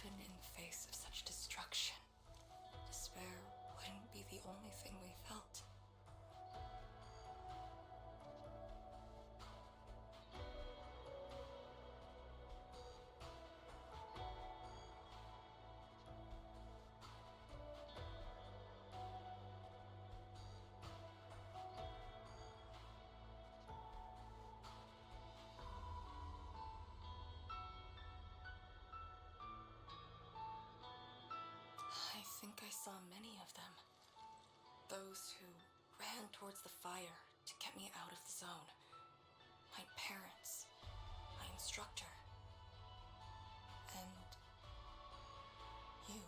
Even in face of such destruction, despair wouldn't be the only thing we felt. I think I saw many of them. Those who ran towards the fire to get me out of the zone. My parents, my instructor, and you.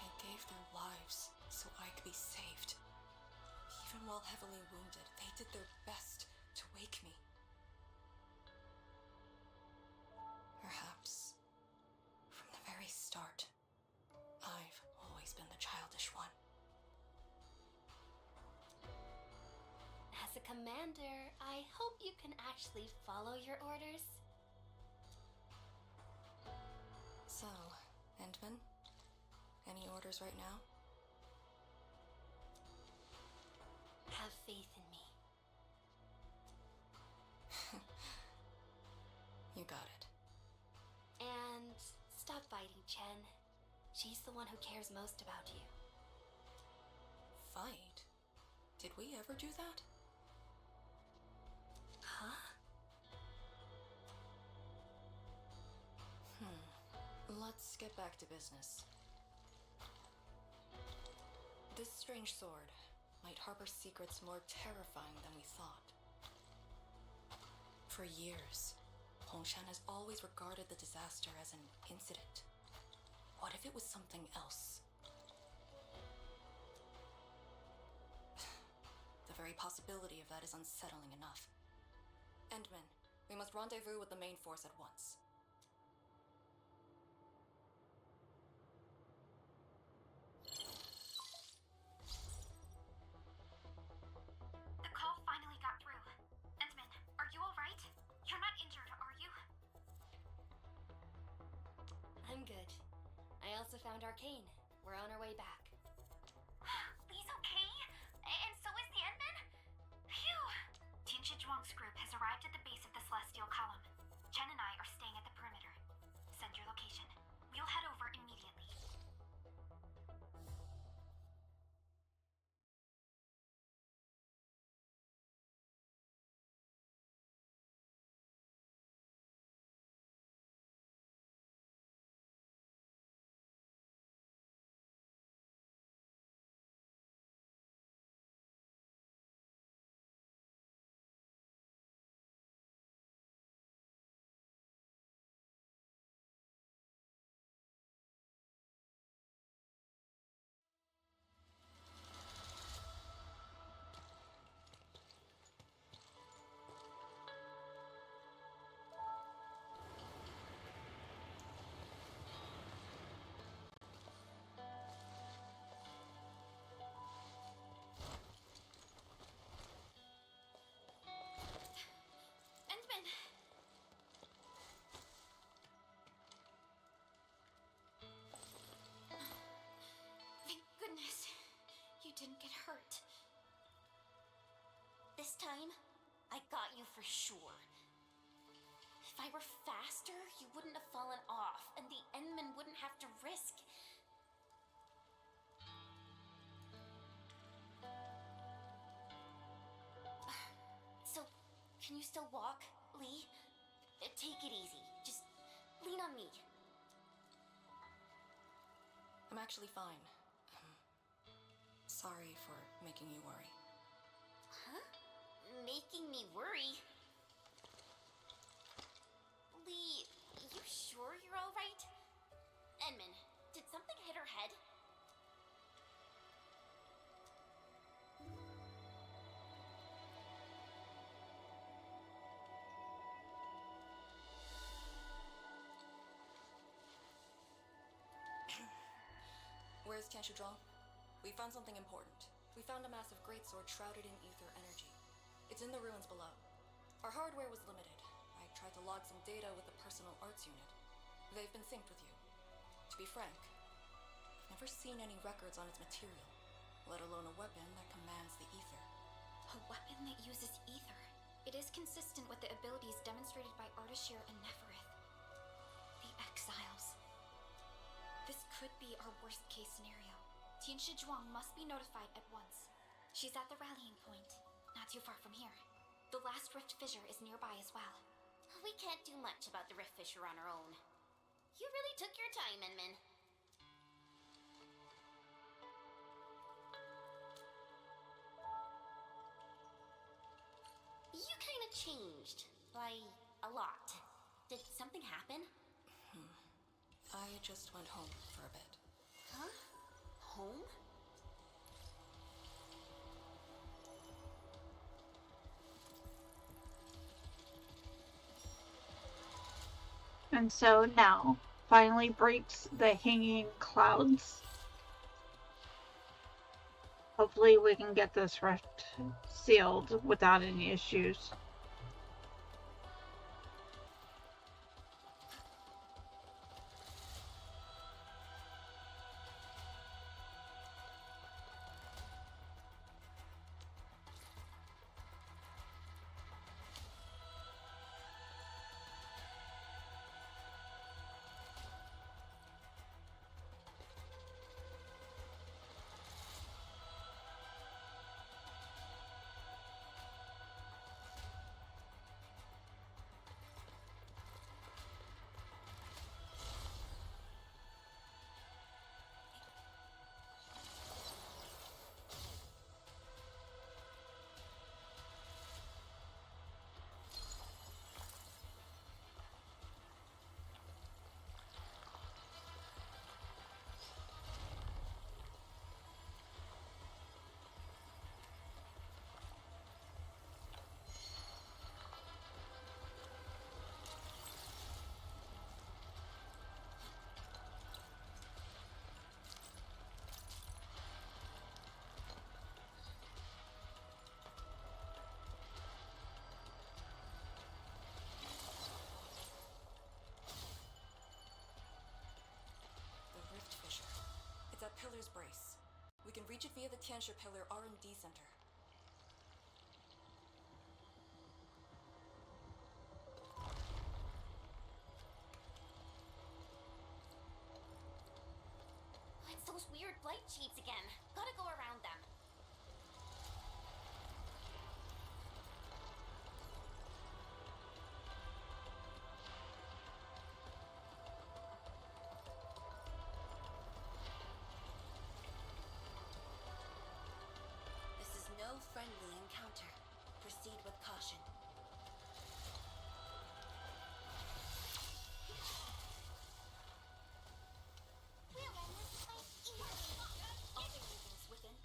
They gave their lives so I could be saved. Even while heavily wounded, they did their best to wake me. Perhaps, from the very start, I've always been the childish one. As a commander, I hope you can actually follow your orders. So, Endman, any orders right now? Have faith in me. You got it. And stop fighting, Chen. She's the one who cares most about you. Fight? Did we ever do that? Huh? Let's get back to business. This strange sword might harbor secrets more terrifying than we thought. For years, Hongshan has always regarded the disaster as an incident. What if it was something else? The very possibility of that is unsettling enough. Endman, we must rendezvous with the main force at once. The call finally got through. Endman, are you alright? You're not injured, are you? I'm good. I also found Arcane. We're on our way back. Lee's okay? And so is the Endman? Phew! Ch2's group has arrived at the base of the Celestial Column. Chen and I are staying at the perimeter. Send your location. We'll head over immediately. Endman! Thank goodness you didn't get hurt. This time, I got you for sure. If I were faster, you wouldn't have fallen off, and the Endman wouldn't have to risk. So, can you still walk, Lee? Take it easy. Just lean on me. I'm actually fine. Sorry for making you worry. Huh? Making me worry? Lee, you sure you're alright? Endman, did something hit her head? Where's Ch2? We found something important. We found a massive greatsword shrouded in ether energy. It's in the ruins below. Our hardware was limited. I tried to log some data with the personal arts unit. They've been synced with you. To be frank, I've never seen any records on its material, let alone a weapon that commands the ether. A weapon that uses ether. It is consistent with the abilities demonstrated by Ardashir and Neferith. The Exiles. This could be our worst-case scenario. Ch2 must be notified at once. She's at the rallying point, not too far from here. The last rift fissure is nearby as well. We can't do much about the rift fissure on our own. You really took your time, Inman. You kind of changed. Like, a lot. Did something happen? I just went home for a bit. Huh? Home? And so now finally breaks the hanging clouds. Hopefully we can get this rift sealed without any issues. It's at Pillar's Brace. We can reach it via the Tianshi Pillar R&D Center. It's those weird blight cheats again. Gotta go around them. This is no friendly encounter. Proceed with caution. We'll end this fight easily. All the readings within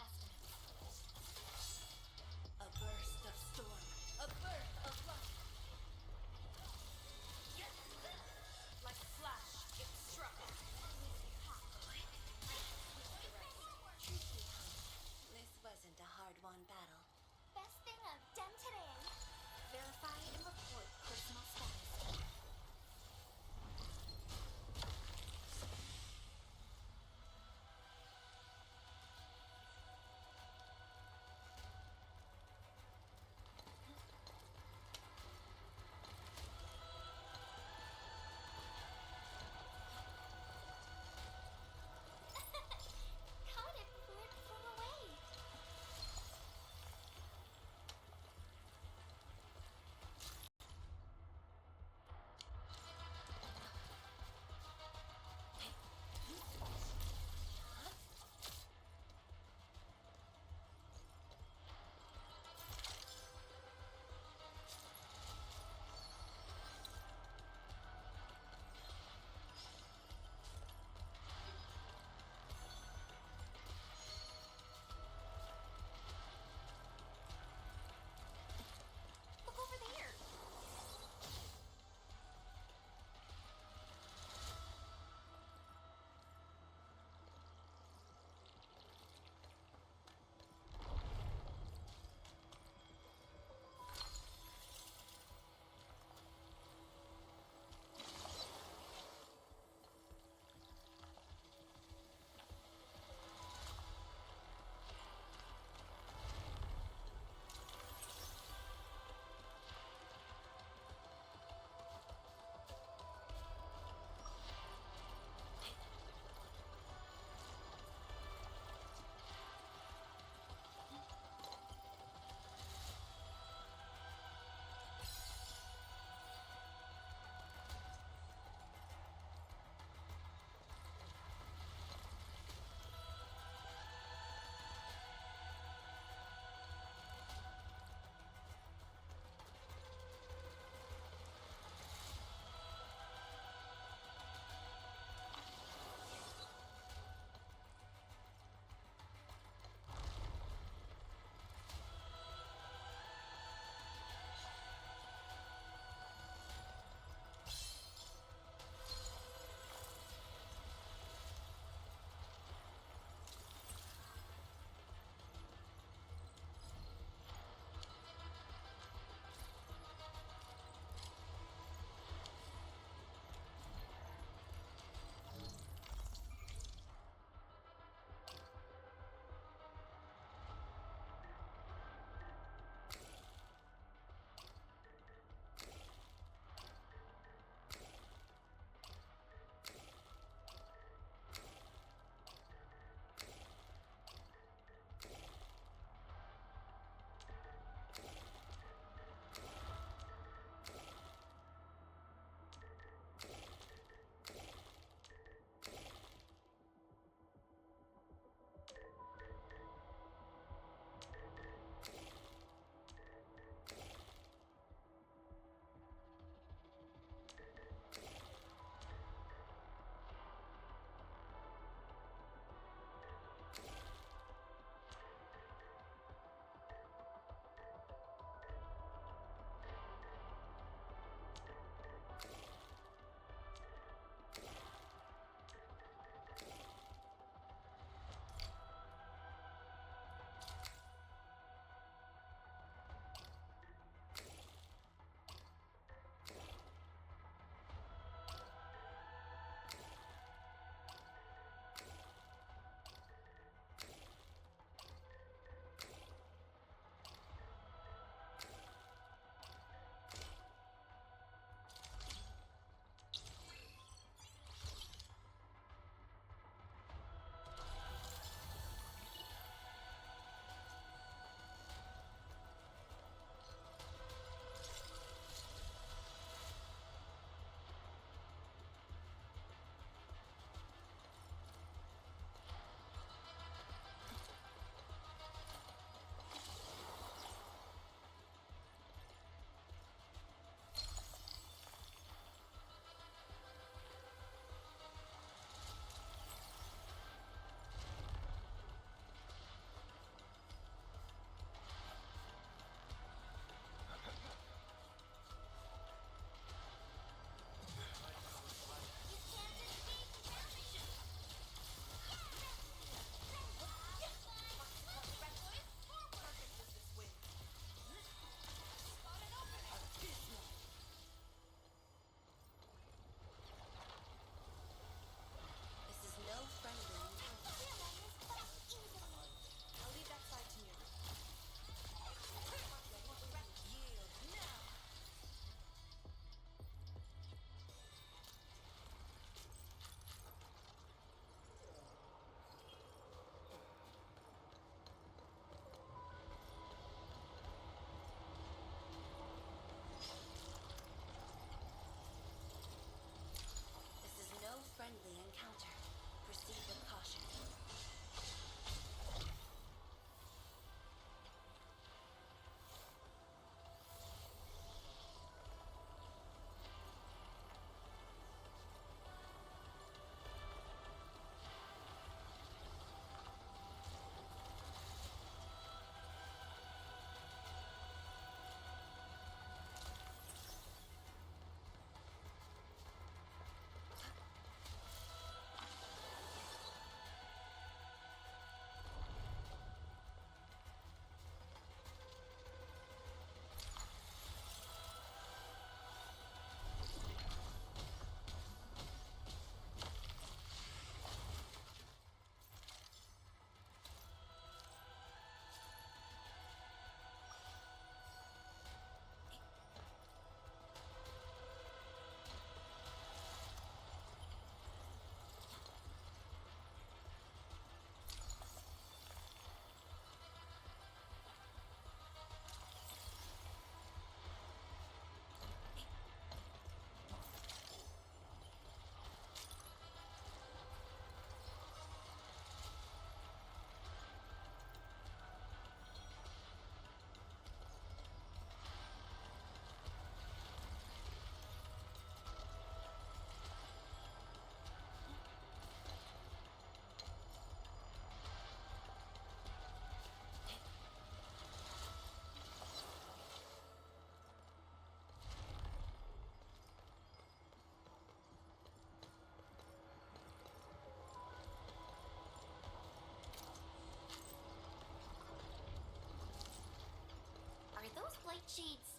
Shades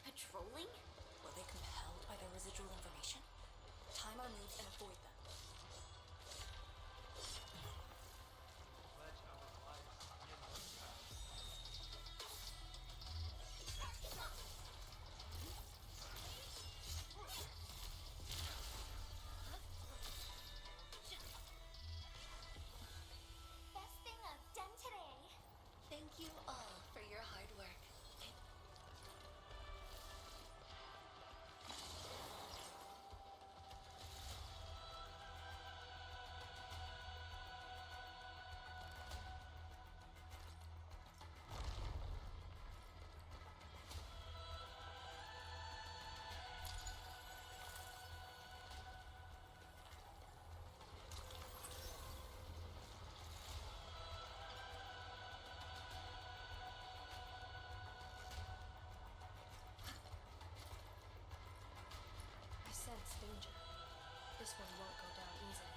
patrolling? Were they compelled by their residual information? Time our moves and avoid them. Pledge our lives in the past. Best thing I've done today. Thank you all for your hard work. I sense danger. This one won't go down easily.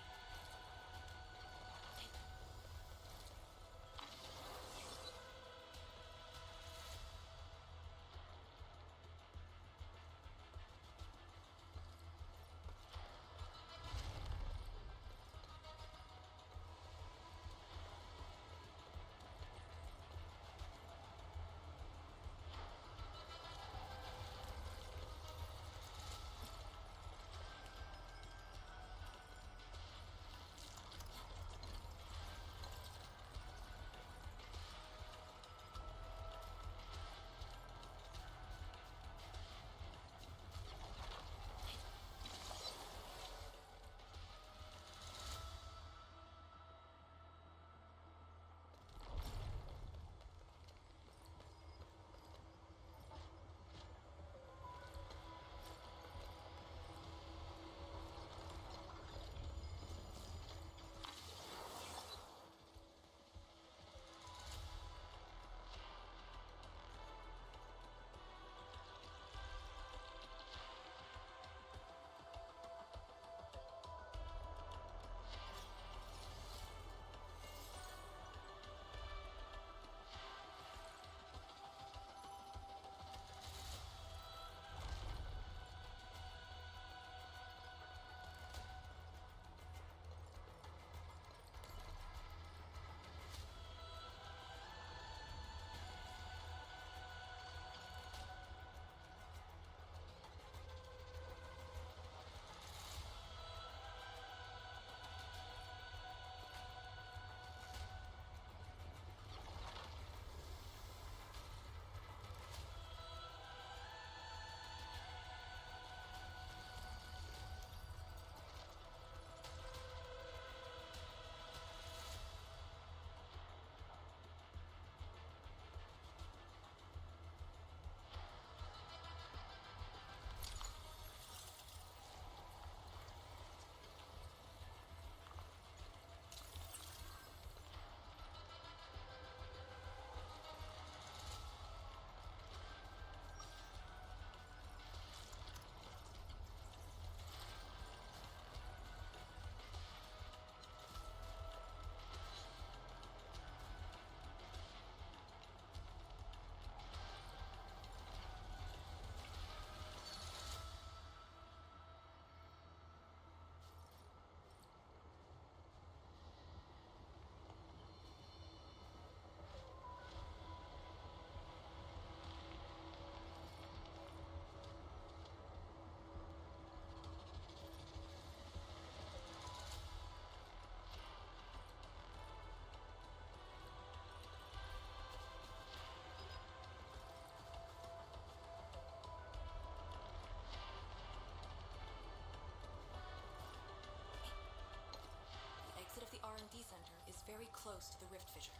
The R&D center is very close to the rift fissure.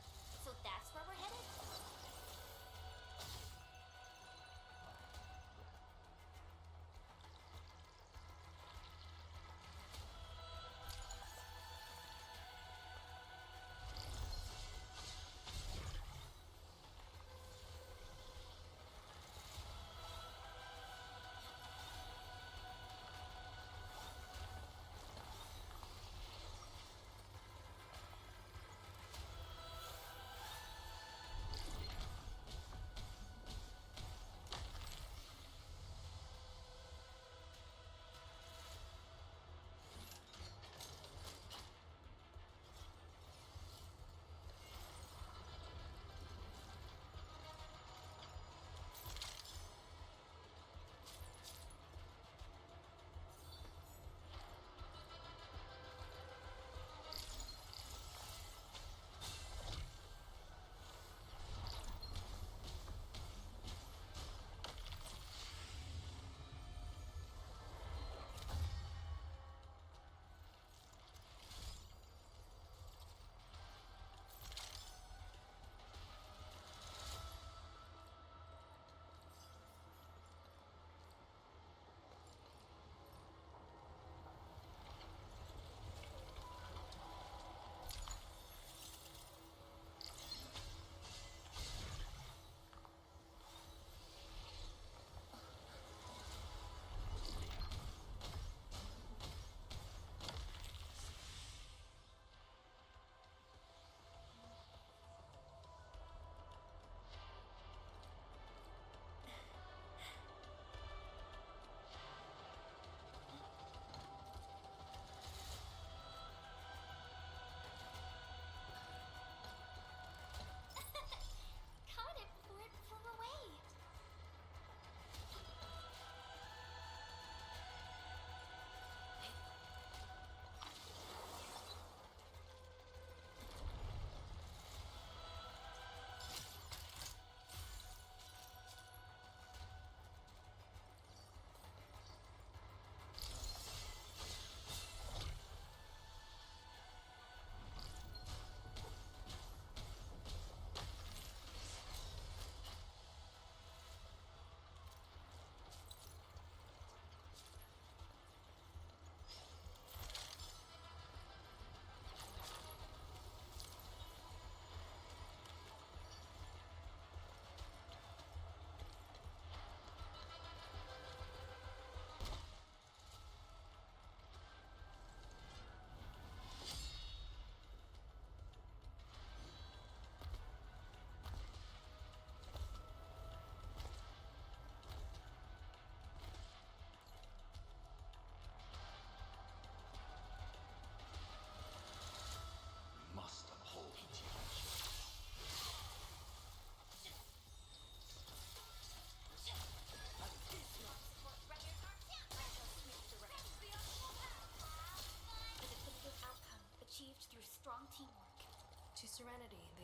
So that's where we're headed?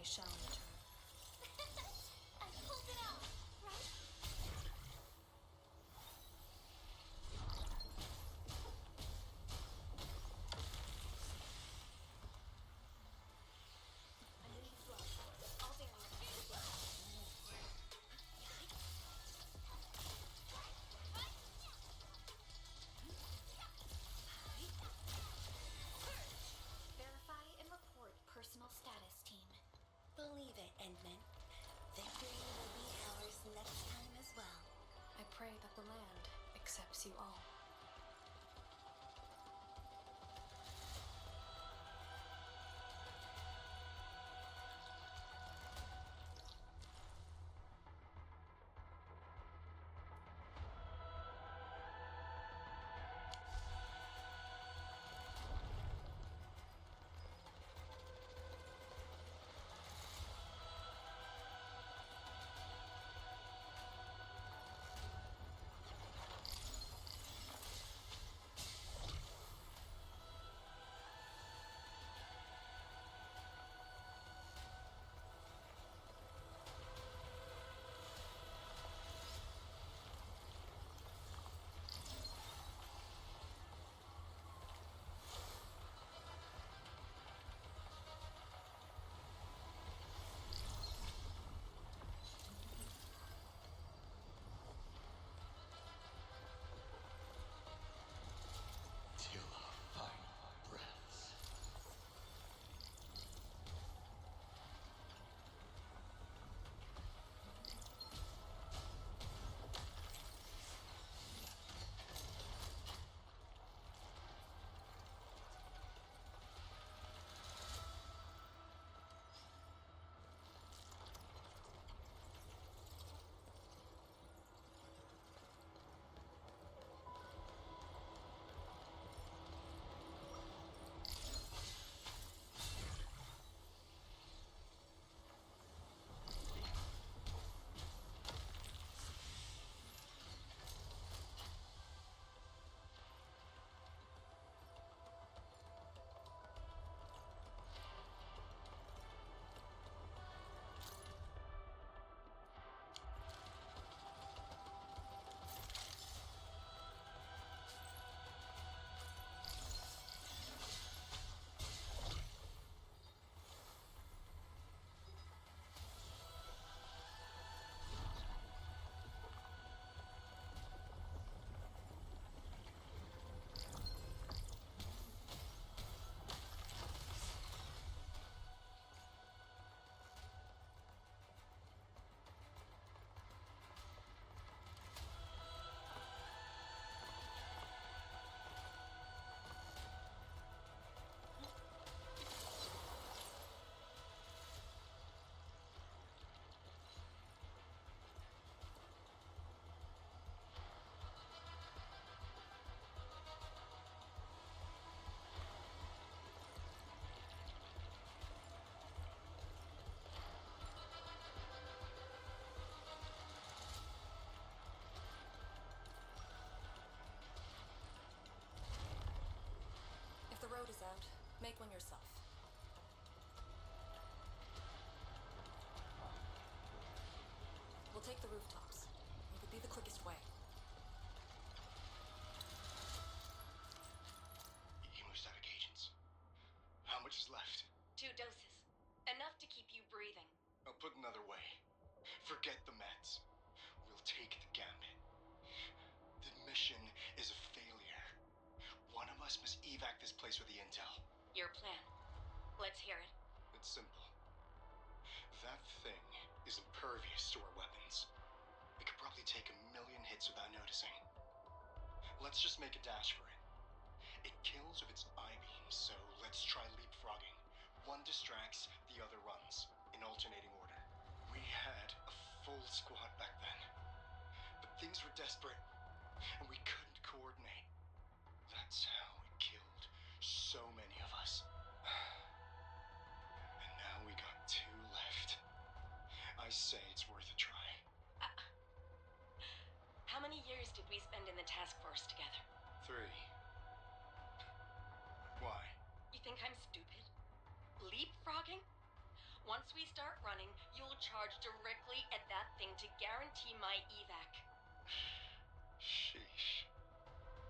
they shall return. I pulled it out, right? I'm in these gloves. All bearings. Verify and report personal status, team. Believe it, Endman. Victory will be ours next time as well. I pray that the land accepts you all. Till our final breaths. If the road is out, make one yourself. We'll take the rooftops. It would be the quickest way. Hemostatic agents. How much is left? 2 doses. Enough to keep you breathing. I'll put another way. Forget the meds. We'll take the gambit. The mission is a failure. One of us must evac this place with the intel. Your plan. Let's hear it. It's simple. That thing is impervious to our weapons. It could probably take 1,000,000 hits without noticing. Let's just make a dash for it. It kills with its I-beams, so let's try leapfrogging. One distracts, the other runs, in alternating order. We had a full squad back then, but things were desperate, and we couldn't coordinate. That's how it killed so many of us. And now we got 2 left. I say it's worth a try. How many years did we spend in the task force together? 3. Why? You think I'm stupid? Leapfrogging? Once we start running, you'll charge directly at that thing to guarantee my evac. Sheesh.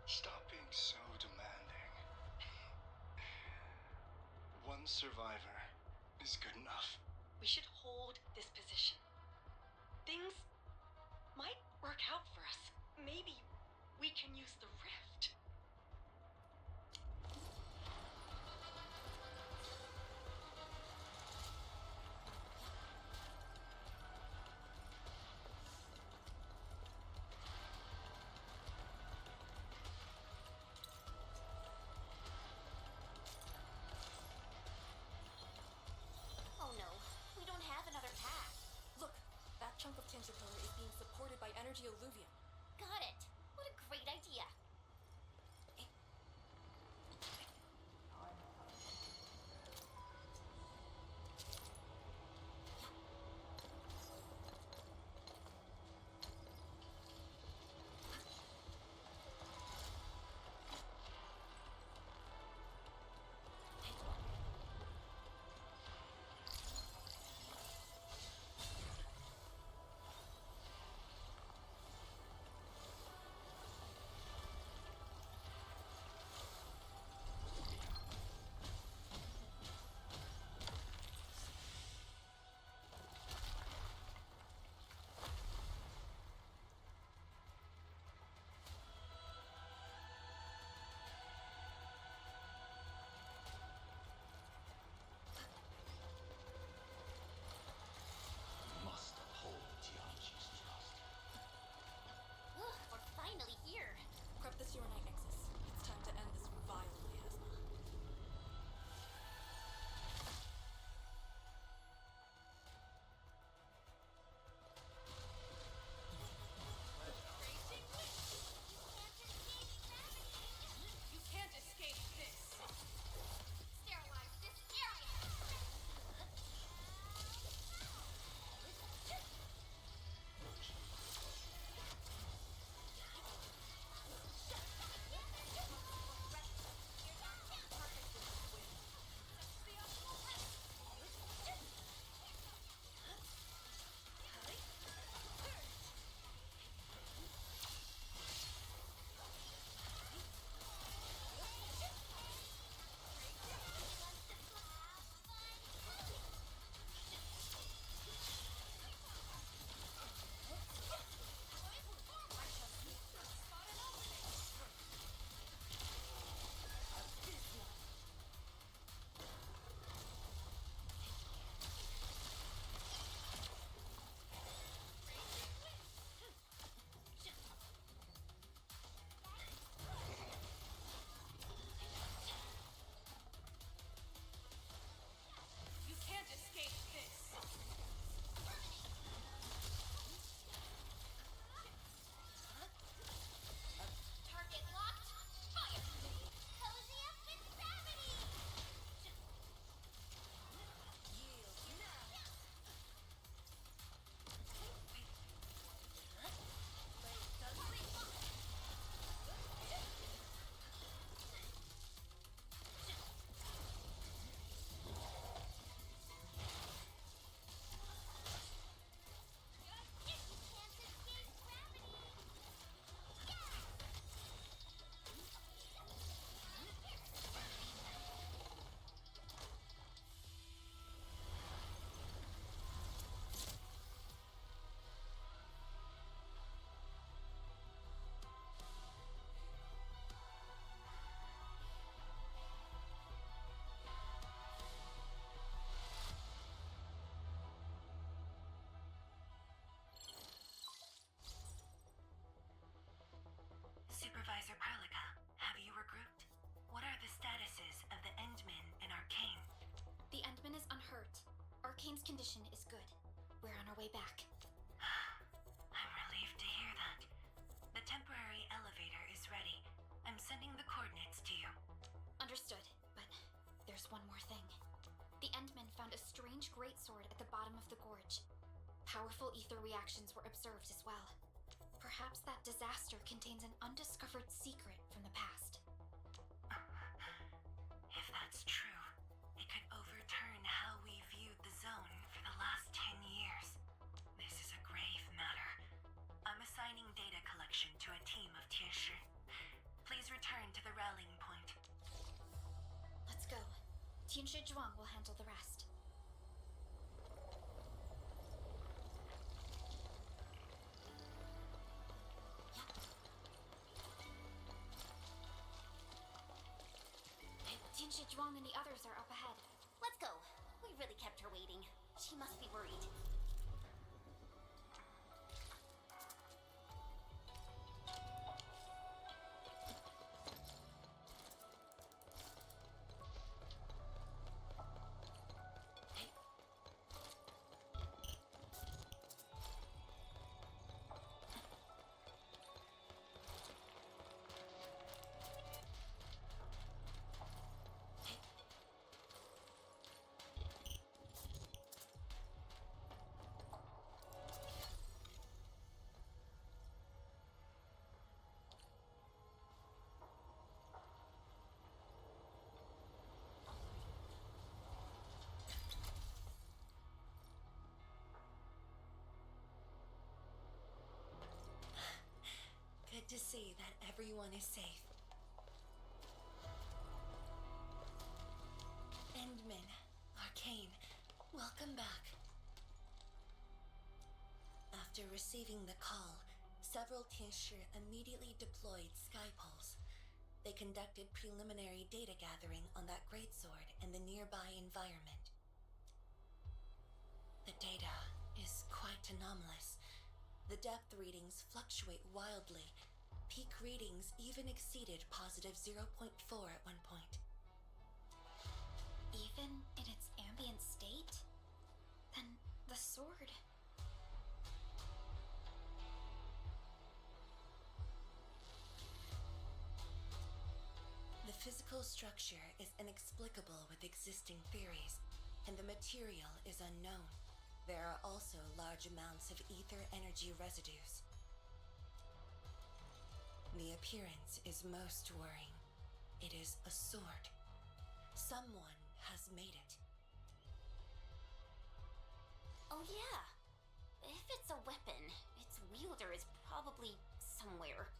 Stop being so demanding. One survivor is good enough. We should hold this position. Things might work out for us. Maybe we can use the rift. Oh no, we don't have another path. Look, that chunk of tincture pillar is being supported by energy alluvium. Got it. What a great idea. Must uphold Tianqi's trust. Ugh, we're finally here. Prep the Uranite Nexus. It's time to end this vile miasma. You can't escape this! Sterilize this area. You can't escape this! Target locked. Fire. Cozy up with gravity. Supervisor Perlica, have you regrouped? What are the statuses of the Endman and Arcane? The Endman is unhurt. Arcane's condition is good. We're on our way back. I'm relieved to hear that. The temporary elevator is ready. I'm sending the coordinates to you. Understood, but there's one more thing. The Endman found a strange greatsword at the bottom of the gorge. Powerful ether reactions were observed as well. Perhaps that disaster contains an undiscovered secret from the past. If that's true, it could overturn how we viewed the zone. Ch2 will handle the rest. Ch2 and the others are up ahead. Let's go. We really kept her waiting. She must be worried. Good to see that everyone is safe. Endman, Arcane, welcome back. After receiving the call, several Tincture immediately deployed skypoles. They conducted preliminary data gathering on that greatsword and the nearby environment. The data is quite anomalous. The depth readings fluctuate wildly. Peak readings even exceeded positive 0.4 at one point. Even in its ambient state? Then the sword... The physical structure is inexplicable with existing theories, and the material is unknown. There are also large amounts of ether energy residues. The appearance is most worrying. It is a sword. Someone has made it. Oh yeah. If it's a weapon, its wielder is probably somewhere.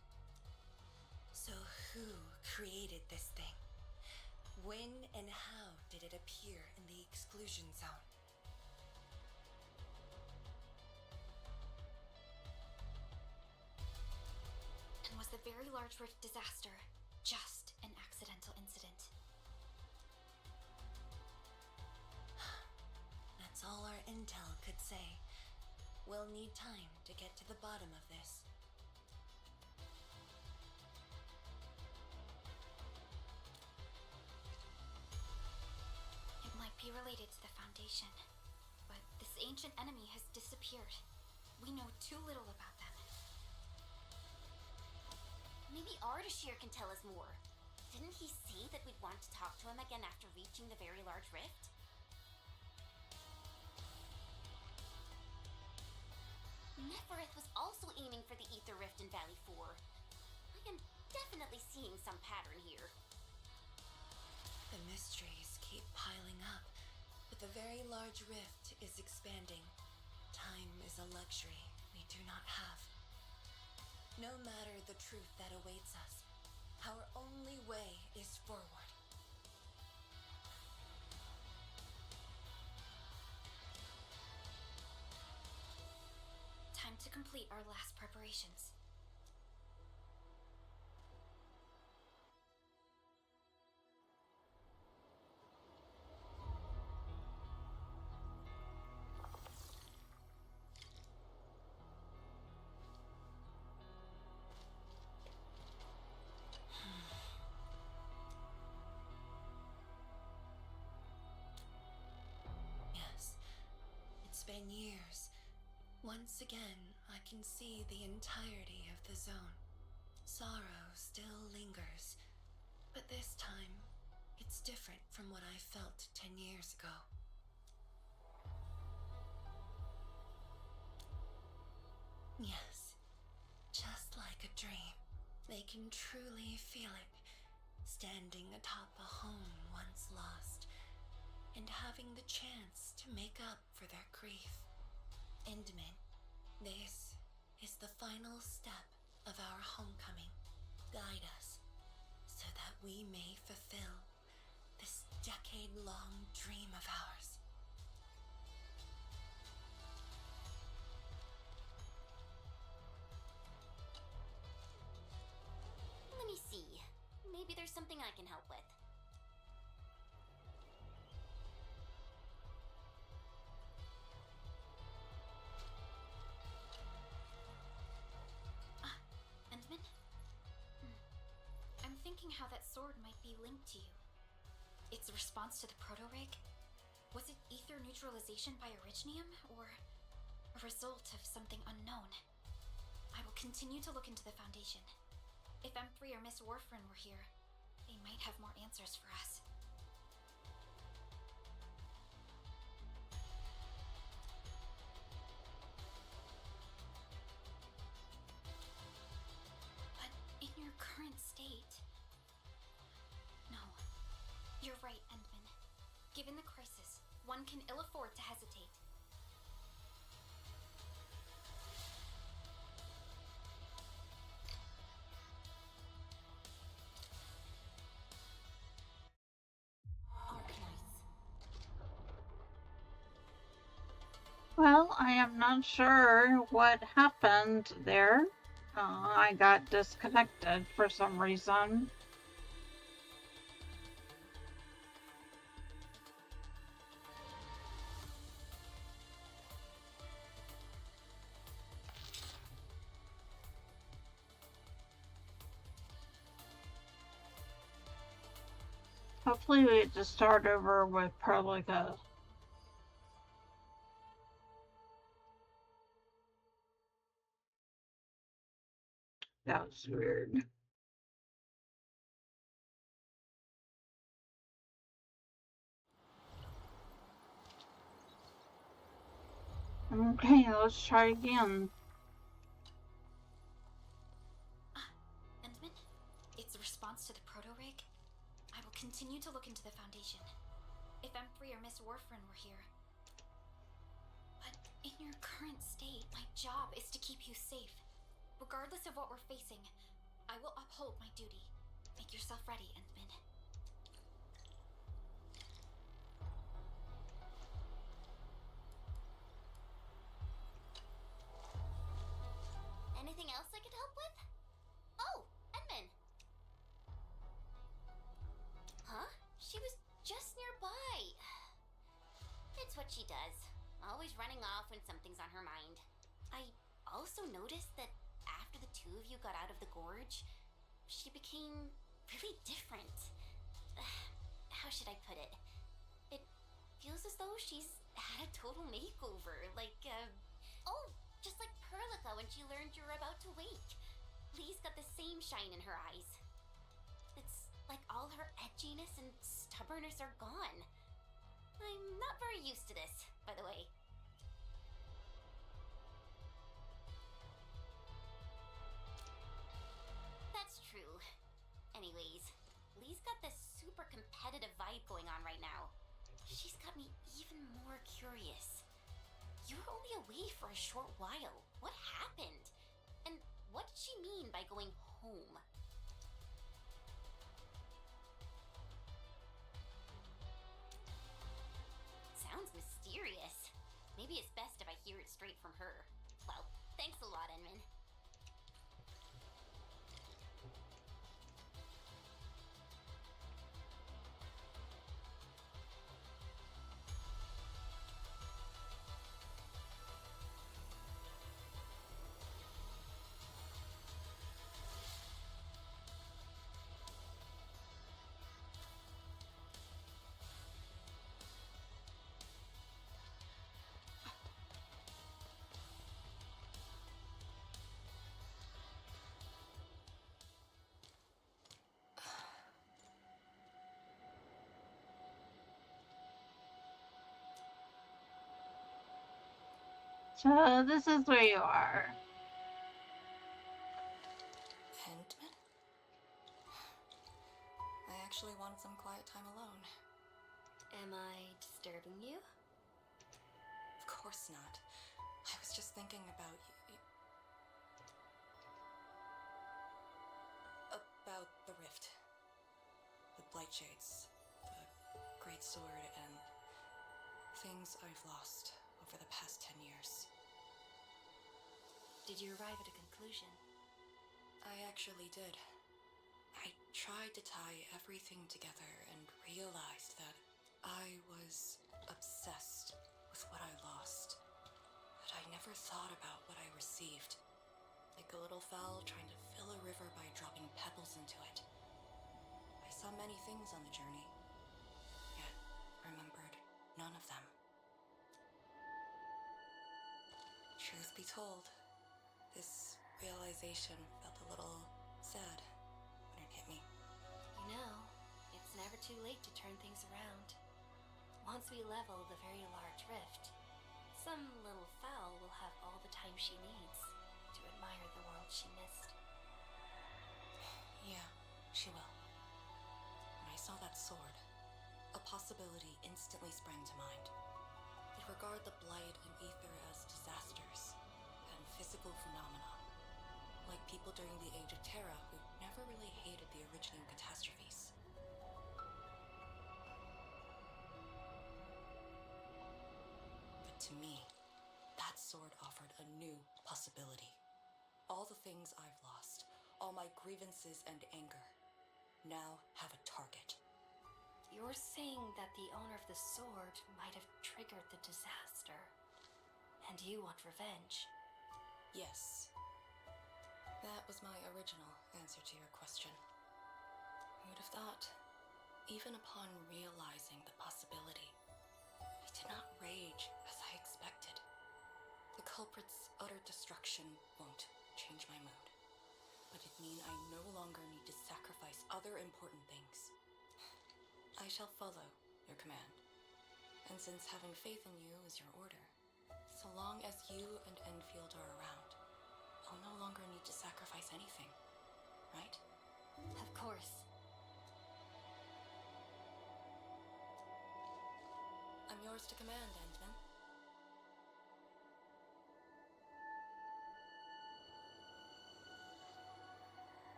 So who created this thing? When and how did it appear in the exclusion zone? And was the Very Large Rift disaster just an accidental incident? That's all our intel could say. We'll need time to get to the bottom of this. It might be related to the Foundation, but this ancient enemy has disappeared. We know too little about them. Maybe Ardashir can tell us more. Didn't he say that we'd want to talk to him again after reaching the Very Large Rift? Neferith was also aiming for the Ether Rift in Valley 4. I am definitely seeing some pattern here. The mysteries keep piling up, but the Very Large Rift is expanding. Time is a luxury we do not have. No matter the truth that awaits us, our only way is forward. Time to complete our last preparations. Yes, it's been years. Once again, I can see the entirety of the zone. Sorrow still lingers, but this time, it's different from what I felt 10 years ago. Yes, just like a dream. They can truly feel it, standing atop a home once lost, and having the chance to make up for their grief. Endman, this is the final step of our homecoming. Guide us, so that we may fulfill this decade-long dream of ours. Let me see. Maybe there's something I can help with. Endman? I'm thinking how that sword might be linked to you. Its response to the proto-rig? Was it ether neutralization by Originium, or a result of something unknown? I will continue to look into the Foundation. If M3 or Miss Warfarin were here, they might have more answers for us. But in your current state... No. You're right, Endman. Given the crisis, one can ill afford to hesitate. Arknights. Well, I am not sure what happened there. I got disconnected for some reason. Hopefully we get to start over with Proliga. That was weird. Okay, let's try again. Endman? Its response to the proto-rig? I will continue to look into the Foundation. If M3 or Miss Warfarin were here. But in your current state, my job is to keep you safe. Regardless of what we're facing, I will uphold my duty. Make yourself ready, Endman. Anything else I could help with? Oh, Endman! Huh? She was just nearby. It's what she does. Always running off when something's on her mind. I also noticed that after the two of you got out of the gorge, she became really different. How should I put it? It feels as though she's had a total makeover, oh, just like Perlica when she learned you were about to wake. Lee's got the same shine in her eyes. It's like all her edginess and stubbornness are gone. I'm not very used to this, by the way. That's true. Anyways, Lee's got this super competitive vibe going on right now. She's got me even more curious. You were only away for a short while. What happened? And what did she mean by going home? Sounds mysterious. Maybe it's best if I hear it straight from her. Well, thanks a lot, Enman. So this is where you are. Endman? I actually wanted some quiet time alone. Am I disturbing you? Of course not. I was just thinking about about the rift. The blight shades. The great sword and things I've lost over the past 10 years. Did you arrive at a conclusion? I actually did. I tried to tie everything together and realized that I was obsessed with what I lost. But I never thought about what I received. Like a little fowl trying to fill a river by dropping pebbles into it. I saw many things on the journey, yet remembered none of them. Truth be told, this realization felt a little sad when it hit me. You know, it's never too late to turn things around. Once we level the very large rift, some little fowl will have all the time she needs to admire the world she missed. Yeah, she will. When I saw that sword, a possibility instantly sprang to mind. It regarded the Blight and Ether as disasters and physical phenomena, like people during the Age of Terra who never really hated the originating catastrophes. But to me, that sword offered a new possibility. All the things I've lost, all my grievances and anger, now have a target. You're saying that the owner of the sword might have triggered the disaster, and you want revenge? Yes. That was my original answer to your question. Who would have thought? Even upon realizing the possibility, I did not rage as I expected. The culprit's utter destruction won't change my mood, but it means I no longer need to sacrifice other important things. I shall follow your command, and since having faith in you is your order, so long as you and Enfield are around, I'll no longer need to sacrifice anything, right? Of course. I'm yours to command, Endman.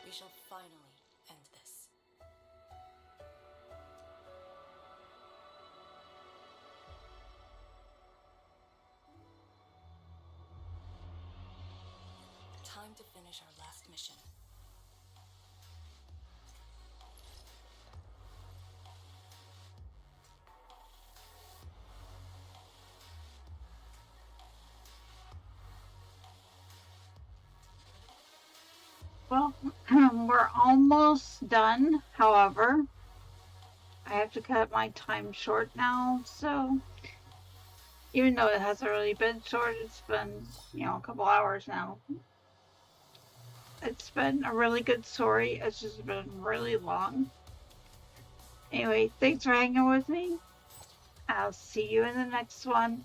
We shall finally end this. Time to finish our last mission. Well, we're almost done. However, I have to cut my time short now, so even though it hasn't really been short, it's been, a couple hours now. It's been a really good story. It's just been really long. Anyway, thanks for hanging with me. I'll see you in the next one.